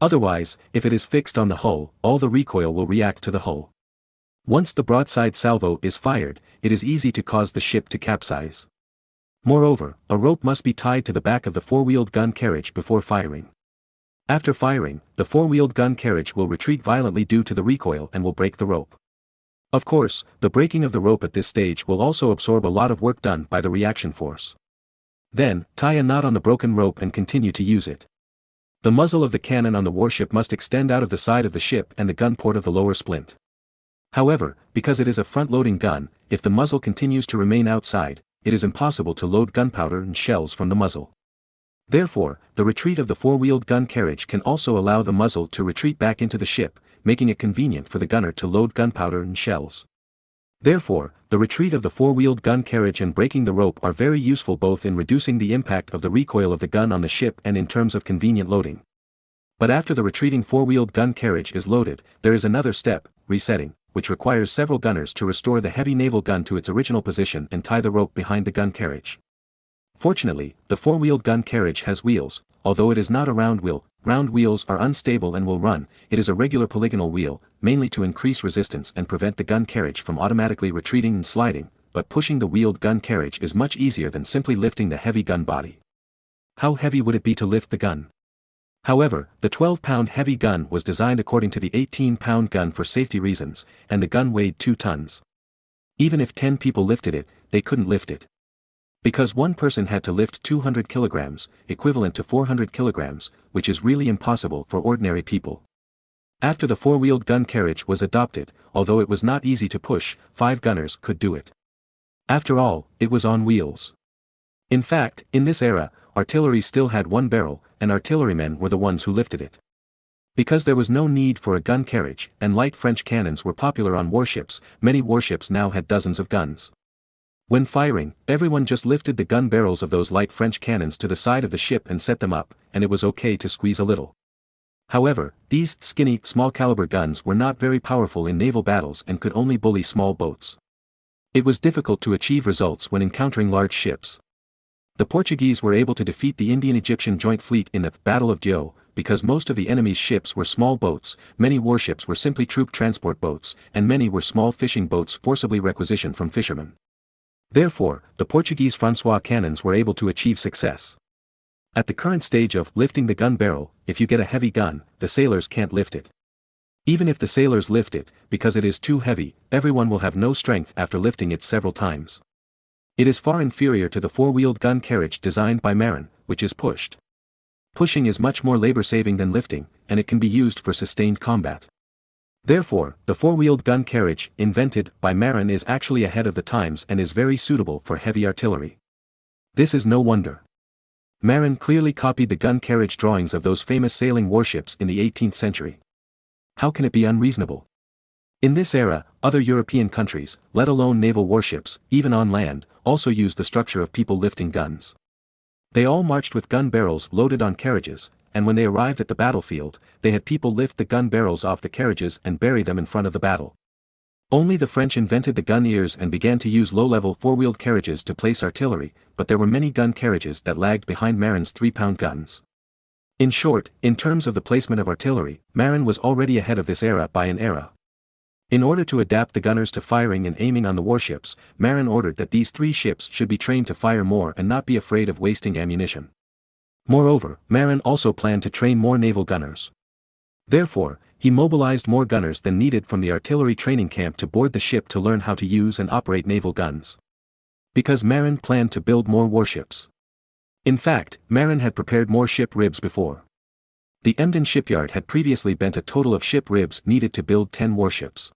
Speaker 2: Otherwise, if it is fixed on the hull, all the recoil will react to the hull. Once the broadside salvo is fired, it is easy to cause the ship to capsize. Moreover, a rope must be tied to the back of the 4-wheeled gun carriage before firing. After firing, the 4-wheeled gun carriage will retreat violently due to the recoil and will break the rope. Of course, the breaking of the rope at this stage will also absorb a lot of work done by the reaction force. Then, tie a knot on the broken rope and continue to use it. The muzzle of the cannon on the warship must extend out of the side of the ship and the gun port of the lower splint. However, because it is a front-loading gun, if the muzzle continues to remain outside, it is impossible to load gunpowder and shells from the muzzle. Therefore, the retreat of the 4-wheeled gun carriage can also allow the muzzle to retreat back into the ship, making it convenient for the gunner to load gunpowder and shells. Therefore, the retreat of the 4-wheeled gun carriage and breaking the rope are very useful both in reducing the impact of the recoil of the gun on the ship and in terms of convenient loading. But after the retreating 4-wheeled gun carriage is loaded, there is another step, resetting, which requires several gunners to restore the heavy naval gun to its original position and tie the rope behind the gun carriage. Fortunately, the 4-wheeled gun carriage has wheels, although it is not a round wheel, Round wheels are unstable and will run. It is a regular polygonal wheel, mainly to increase resistance and prevent the gun carriage from automatically retreating and sliding, but pushing the wheeled gun carriage is much easier than simply lifting the heavy gun body. How heavy would it be to lift the gun? However, the 12-pound heavy gun was designed according to the 18-pound gun for safety reasons, and the gun weighed 2 tons. Even if 10 people lifted it, they couldn't lift it. Because one person had to lift 200 kilograms, equivalent to 400 kilograms, which is really impossible for ordinary people. After the 4-wheeled gun carriage was adopted, although it was not easy to push, 5 gunners could do it. After all, it was on wheels. In fact, in this era, artillery still had 1 barrel, and artillerymen were the ones who lifted it. Because there was no need for a gun carriage, and light French cannons were popular on warships, many warships now had dozens of guns. When firing, everyone just lifted the gun barrels of those light French cannons to the side of the ship and set them up, and it was okay to squeeze a little. However, these skinny, small-caliber guns were not very powerful in naval battles and could only bully small boats. It was difficult to achieve results when encountering large ships. The Portuguese were able to defeat the Indian-Egyptian joint fleet in the Battle of Dio, because most of the enemy's ships were small boats, many warships were simply troop transport boats, and many were small fishing boats forcibly requisitioned from fishermen. Therefore, the Portuguese François cannons were able to achieve success. At the current stage of lifting the gun barrel, if you get a heavy gun, the sailors can't lift it. Even if the sailors lift it, because it is too heavy, everyone will have no strength after lifting it several times. It is far inferior to the 4-wheeled gun carriage designed by Marin, which is pushed. Pushing is much more labor-saving than lifting, and it can be used for sustained combat. Therefore, the 4-wheeled gun carriage, invented by Marin, is actually ahead of the times and is very suitable for heavy artillery. This is no wonder. Marin clearly copied the gun carriage drawings of those famous sailing warships in the 18th century. How can it be unreasonable? In this era, other European countries, let alone naval warships, even on land, also used the structure of people lifting guns. They all marched with gun barrels loaded on carriages, and when they arrived at the battlefield, they had people lift the gun barrels off the carriages and bury them in front of the battle. Only the French invented the gun ears and began to use low-level 4-wheeled carriages to place artillery, but there were many gun carriages that lagged behind Marin's 3-pound guns. In short, in terms of the placement of artillery, Marin was already ahead of this era by an era. In order to adapt the gunners to firing and aiming on the warships, Marin ordered that these 3 ships should be trained to fire more and not be afraid of wasting ammunition. Moreover, Marin also planned to train more naval gunners. Therefore, he mobilized more gunners than needed from the artillery training camp to board the ship to learn how to use and operate naval guns. Because Marin planned to build more warships. In fact, Marin had prepared more ship ribs before. The Emden shipyard had previously bent a total of ship ribs needed to build 10 warships.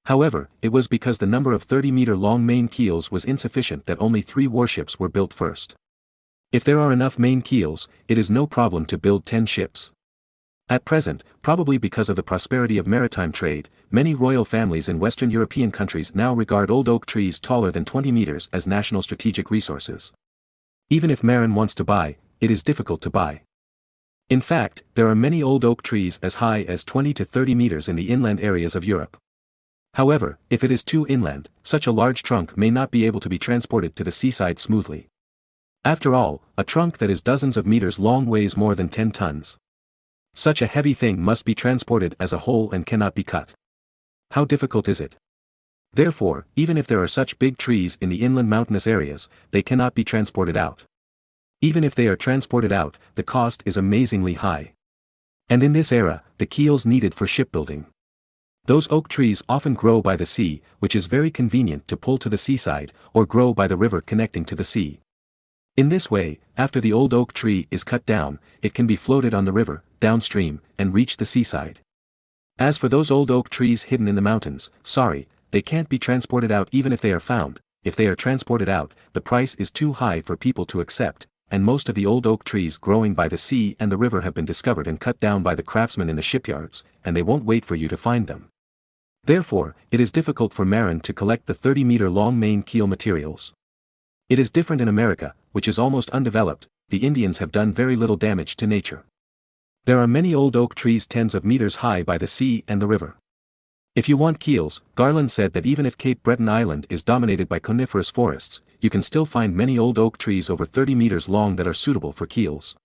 Speaker 2: However, it was because the number of 30-meter-long main keels was insufficient that only 3 warships were built first. If there are enough main keels, it is no problem to build 10 ships. At present, probably because of the prosperity of maritime trade, many royal families in Western European countries now regard old oak trees taller than 20 meters as national strategic resources. Even if Marin wants to buy, it is difficult to buy. In fact, there are many old oak trees as high as 20 to 30 meters in the inland areas of Europe. However, if it is too inland, such a large trunk may not be able to be transported to the seaside smoothly. After all, a trunk that is dozens of meters long weighs more than 10 tons. Such a heavy thing must be transported as a whole and cannot be cut. How difficult is it? Therefore, even if there are such big trees in the inland mountainous areas, they cannot be transported out. Even if they are transported out, the cost is amazingly high. And in this era, the keels needed for shipbuilding. Those oak trees often grow by the sea, which is very convenient to pull to the seaside, or grow by the river connecting to the sea. In this way, after the old oak tree is cut down, it can be floated on the river, downstream, and reach the seaside. As for those old oak trees hidden in the mountains, they can't be transported out even if they are found. If they are transported out, the price is too high for people to accept, and most of the old oak trees growing by the sea and the river have been discovered and cut down by the craftsmen in the shipyards, and they won't wait for you to find them. Therefore, it is difficult for Marin to collect the 30-meter-long main keel materials. It is different in America, which is almost undeveloped. The Indians have done very little damage to nature. There are many old oak trees tens of meters high by the sea and the river. If you want keels, Garland said that even if Cape Breton Island is dominated by coniferous forests, you can still find many old oak trees over 30 meters long that are suitable for keels.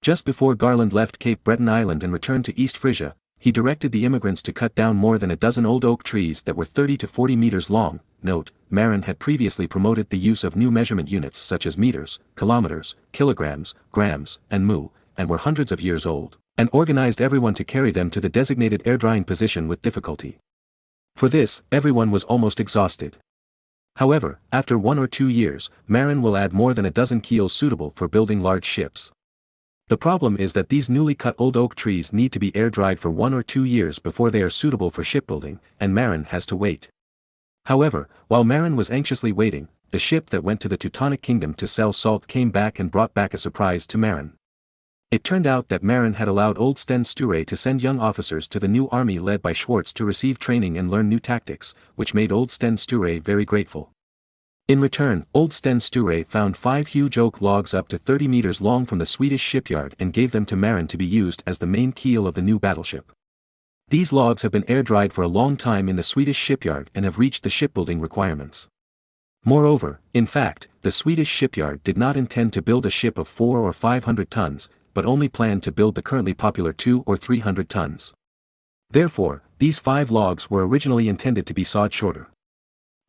Speaker 2: Just before Garland left Cape Breton Island and returned to East Frisia, he directed the immigrants to cut down more than a dozen old oak trees that were 30 to 40 meters long. Note, Marin had previously promoted the use of new measurement units such as meters, kilometers, kilograms, grams, and mu, and were hundreds of years old, and organized everyone to carry them to the designated air-drying position with difficulty. For this, everyone was almost exhausted. However, after 1 or 2 years, Marin will add more than a dozen keels suitable for building large ships. The problem is that these newly cut old oak trees need to be air-dried for 1 or 2 years before they are suitable for shipbuilding, and Marin has to wait. However, while Marin was anxiously waiting, the ship that went to the Teutonic Kingdom to sell salt came back and brought back a surprise to Marin. It turned out that Marin had allowed old Sten Sture to send young officers to the new army led by Schwartz to receive training and learn new tactics, which made old Sten Sture very grateful. In return, old Sten Sture found 5 huge oak logs up to 30 meters long from the Swedish shipyard and gave them to Marin to be used as the main keel of the new battleship. These logs have been air-dried for a long time in the Swedish shipyard and have reached the shipbuilding requirements. Moreover, in fact, the Swedish shipyard did not intend to build a ship of 400 or 500 tons, but only planned to build the currently popular 200 or 300 tons. Therefore, these 5 logs were originally intended to be sawed shorter.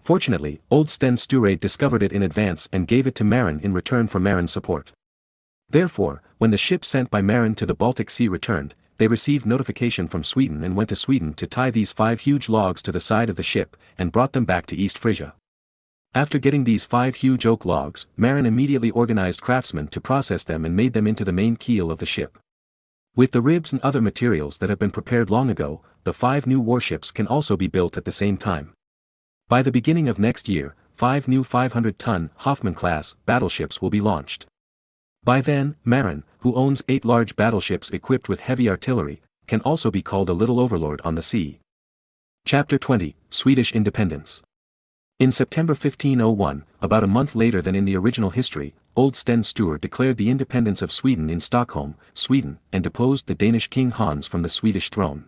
Speaker 2: Fortunately, old Sten Sture discovered it in advance and gave it to Marin in return for Marin's support. Therefore, when the ship sent by Marin to the Baltic Sea returned, they received notification from Sweden and went to Sweden to tie these 5 huge logs to the side of the ship, and brought them back to East Frisia. After getting these 5 huge oak logs, Marin immediately organized craftsmen to process them and made them into the main keel of the ship. With the ribs and other materials that have been prepared long ago, the 5 new warships can also be built at the same time. By the beginning of next year, 5 new 500-ton Hoffman-class battleships will be launched. By then, Marin, who owns 8 large battleships equipped with heavy artillery, can also be called a little overlord on the sea. Chapter 20, Swedish Independence. In September 1501, about a month later than in the original history, old Sten Sture declared the independence of Sweden in Stockholm, Sweden, and deposed the Danish king Hans from the Swedish throne.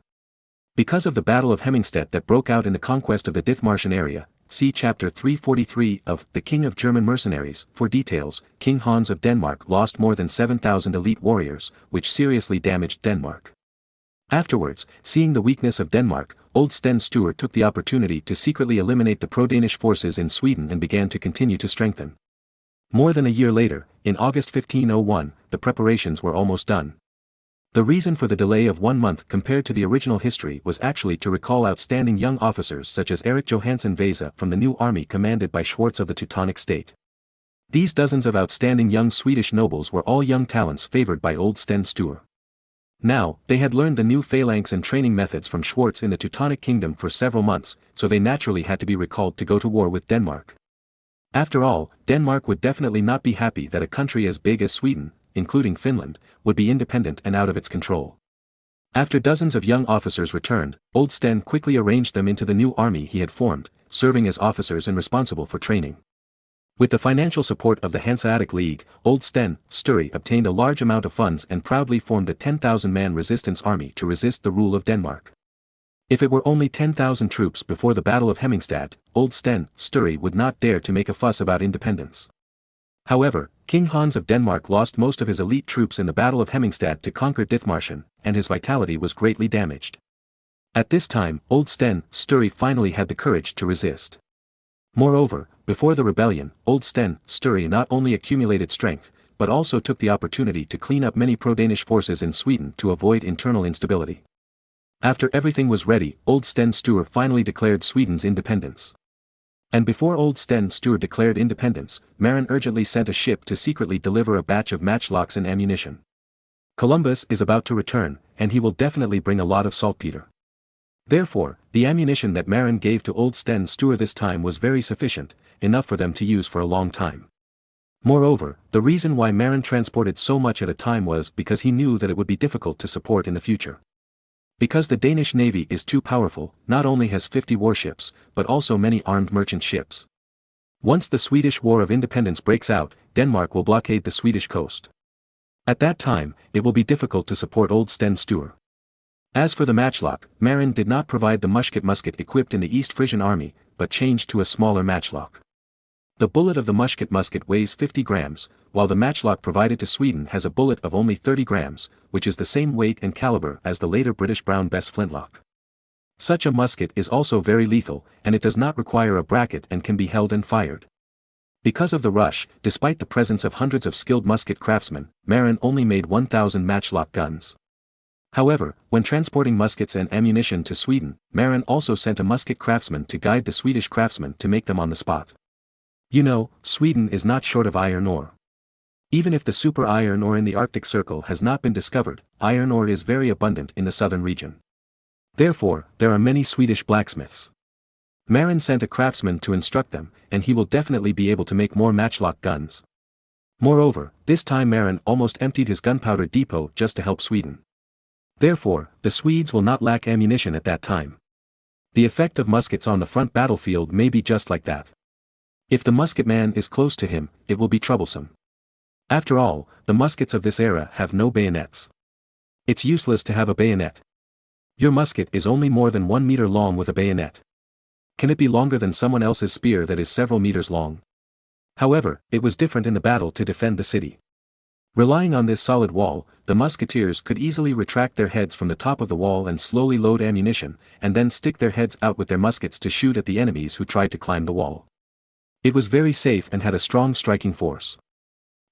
Speaker 2: Because of the Battle of Hemmingstedt that broke out in the conquest of the Dithmarschen area, see chapter 343 of The King of German Mercenaries for details. King Hans of Denmark lost more than 7,000 elite warriors, which seriously damaged Denmark. Afterwards, seeing the weakness of Denmark, old Sten Sture took the opportunity to secretly eliminate the pro-Danish forces in Sweden and began to continue to strengthen. More than a year later, in August 1501, the preparations were almost done. The reason for the delay of 1 month compared to the original history was actually to recall outstanding young officers such as Erik Johansson Vasa from the new army commanded by Schwartz of the Teutonic State. These dozens of outstanding young Swedish nobles were all young talents favored by old Sten Sture. Now, they had learned the new phalanx and training methods from Schwartz in the Teutonic Kingdom for several months, so they naturally had to be recalled to go to war with Denmark. After all, Denmark would definitely not be happy that a country as big as Sweden, including Finland, would be independent and out of its control. After dozens of young officers returned, old Sten quickly arranged them into the new army he had formed, serving as officers and responsible for training. With the financial support of the Hanseatic League, old Sten Sture obtained a large amount of funds and proudly formed a 10,000-man resistance army to resist the rule of Denmark. If it were only 10,000 troops before the Battle of Hemmingstedt, old Sten Sture would not dare to make a fuss about independence. However, King Hans of Denmark lost most of his elite troops in the Battle of Hemmingstedt to conquer Dithmarschen, and his vitality was greatly damaged. At this time, old Sten Sture finally had the courage to resist. Moreover, before the rebellion, old Sten Sture not only accumulated strength, but also took the opportunity to clean up many pro-Danish forces in Sweden to avoid internal instability. After everything was ready, old Sten Sture finally declared Sweden's independence. And before old Sten Sture declared independence, Marin urgently sent a ship to secretly deliver a batch of matchlocks and ammunition. Columbus is about to return, and he will definitely bring a lot of saltpeter. Therefore, the ammunition that Marin gave to old Sten Sture this time was very sufficient, enough for them to use for a long time. Moreover, the reason why Marin transported so much at a time was because he knew that it would be difficult to support in the future. Because the Danish navy is too powerful, not only has 50 warships, but also many armed merchant ships. Once the Swedish War of Independence breaks out, Denmark will blockade the Swedish coast. At that time, it will be difficult to support old Sten Sture. As for the matchlock, Marin did not provide the musket equipped in the East Frisian army, but changed to a smaller matchlock. The bullet of the musket weighs 50 grams, while the matchlock provided to Sweden has a bullet of only 30 grams, which is the same weight and caliber as the later British Brown Bess flintlock. Such a musket is also very lethal, and it does not require a bracket and can be held and fired. Because of the rush, despite the presence of hundreds of skilled musket craftsmen, Marin only made 1,000 matchlock guns. However, when transporting muskets and ammunition to Sweden, Marin also sent a musket craftsman to guide the Swedish craftsmen to make them on the spot. You know, Sweden is not short of iron ore. Even if the super iron ore in the Arctic Circle has not been discovered, iron ore is very abundant in the southern region. Therefore, there are many Swedish blacksmiths. Marin sent a craftsman to instruct them, and he will definitely be able to make more matchlock guns. Moreover, this time Marin almost emptied his gunpowder depot just to help Sweden. Therefore, the Swedes will not lack ammunition at that time. The effect of muskets on the front battlefield may be just like that. If the musketman is close to him, it will be troublesome. After all, the muskets of this era have no bayonets. It's useless to have a bayonet. Your musket is only more than 1 meter long with a bayonet. Can it be longer than someone else's spear that is several meters long? However, it was different in the battle to defend the city. Relying on this solid wall, the musketeers could easily retract their heads from the top of the wall and slowly load ammunition, and then stick their heads out with their muskets to shoot at the enemies who tried to climb the wall. It was very safe and had a strong striking force.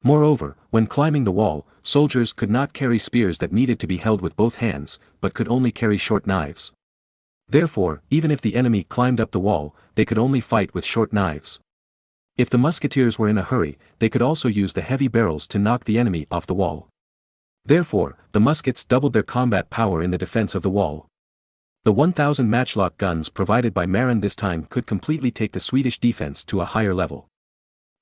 Speaker 2: Moreover, when climbing the wall, soldiers could not carry spears that needed to be held with both hands, but could only carry short knives. Therefore, even if the enemy climbed up the wall, they could only fight with short knives. If the musketeers were in a hurry, they could also use the heavy barrels to knock the enemy off the wall. Therefore, the muskets doubled their combat power in the defense of the wall. The 1,000 matchlock guns provided by Marin this time could completely take the Swedish defense to a higher level.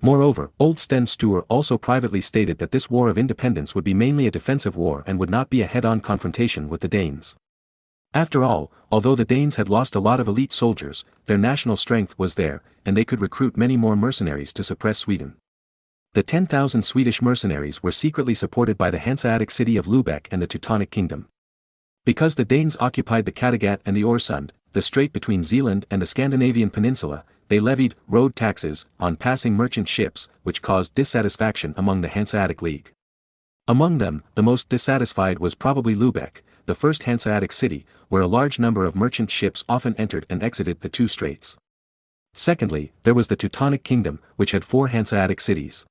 Speaker 2: Moreover, old Sten Sture also privately stated that this war of independence would be mainly a defensive war and would not be a head-on confrontation with the Danes. After all, although the Danes had lost a lot of elite soldiers, their national strength was there, and they could recruit many more mercenaries to suppress Sweden. The 10,000 Swedish mercenaries were secretly supported by the Hanseatic city of Lubeck and the Teutonic Kingdom. Because the Danes occupied the Kattegat and the Öresund, the strait between Zealand and the Scandinavian peninsula, they levied road taxes on passing merchant ships, which caused dissatisfaction among the Hanseatic League. Among them, the most dissatisfied was probably Lubeck, the first Hanseatic city, where a large number of merchant ships often entered and exited the two straits. Secondly, there was the Teutonic Kingdom, which had 4 Hanseatic cities.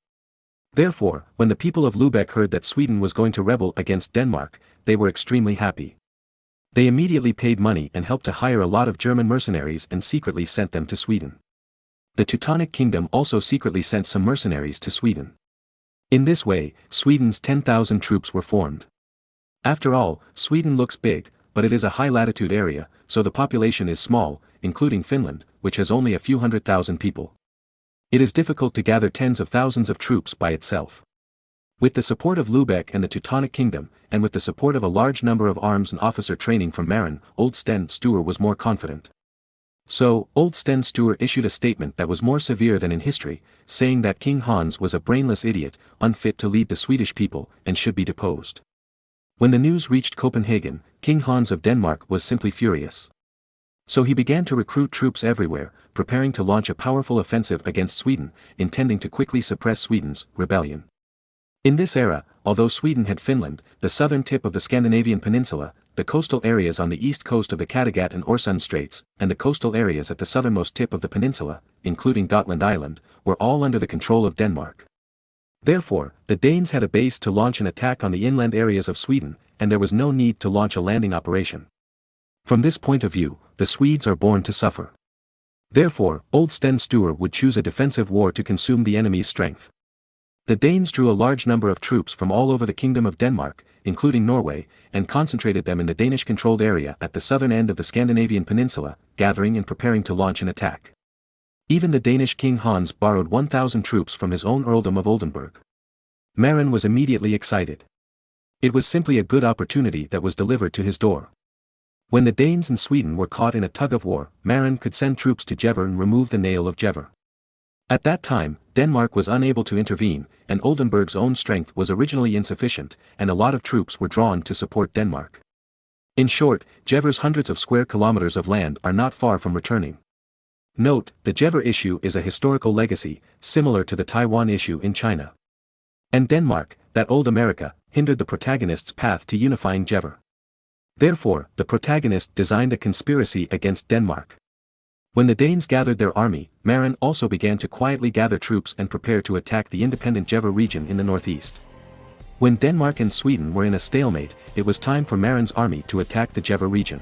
Speaker 2: Therefore, when the people of Lubeck heard that Sweden was going to rebel against Denmark, they were extremely happy. They immediately paid money and helped to hire a lot of German mercenaries and secretly sent them to Sweden. The Teutonic Kingdom also secretly sent some mercenaries to Sweden. In this way, Sweden's 10,000 troops were formed. After all, Sweden looks big, but it is a high-latitude area, so the population is small, including Finland, which has only a few 100,000 people. It is difficult to gather tens of thousands of troops by itself. With the support of Lubeck and the Teutonic Kingdom, and with the support of a large number of arms and officer training from Marin, old Sten Sture was more confident. So, old Sten Sture issued a statement that was more severe than in history, saying that King Hans was a brainless idiot, unfit to lead the Swedish people, and should be deposed. When the news reached Copenhagen, King Hans of Denmark was simply furious. So he began to recruit troops everywhere, preparing to launch a powerful offensive against Sweden, intending to quickly suppress Sweden's rebellion. In this era, although Sweden had Finland, the southern tip of the Scandinavian peninsula, the coastal areas on the east coast of the Kattegat and Öresund Straits, and the coastal areas at the southernmost tip of the peninsula, including Gotland Island, were all under the control of Denmark. Therefore, the Danes had a base to launch an attack on the inland areas of Sweden, and there was no need to launch a landing operation. From this point of view, the Swedes are born to suffer. Therefore, old Sten Sture would choose a defensive war to consume the enemy's strength. The Danes drew a large number of troops from all over the Kingdom of Denmark, including Norway, and concentrated them in the Danish-controlled area at the southern end of the Scandinavian peninsula, gathering and preparing to launch an attack. Even the Danish King Hans borrowed 1,000 troops from his own earldom of Oldenburg. Marin was immediately excited. It was simply a good opportunity that was delivered to his door. When the Danes and Sweden were caught in a tug-of-war, Marin could send troops to Jever and remove the nail of Jever. At that time, Denmark was unable to intervene, and Oldenburg's own strength was originally insufficient, and a lot of troops were drawn to support Denmark. In short, Jever's hundreds of square kilometers of land are not far from returning. Note, the Jever issue is a historical legacy, similar to the Taiwan issue in China. And Denmark, that old America, hindered the protagonist's path to unifying Jever. Therefore, the protagonist designed a conspiracy against Denmark. When the Danes gathered their army, Marin also began to quietly gather troops and prepare to attack the independent Jever region in the northeast. When Denmark and Sweden were in a stalemate, it was time for Marin's army to attack the Jever region.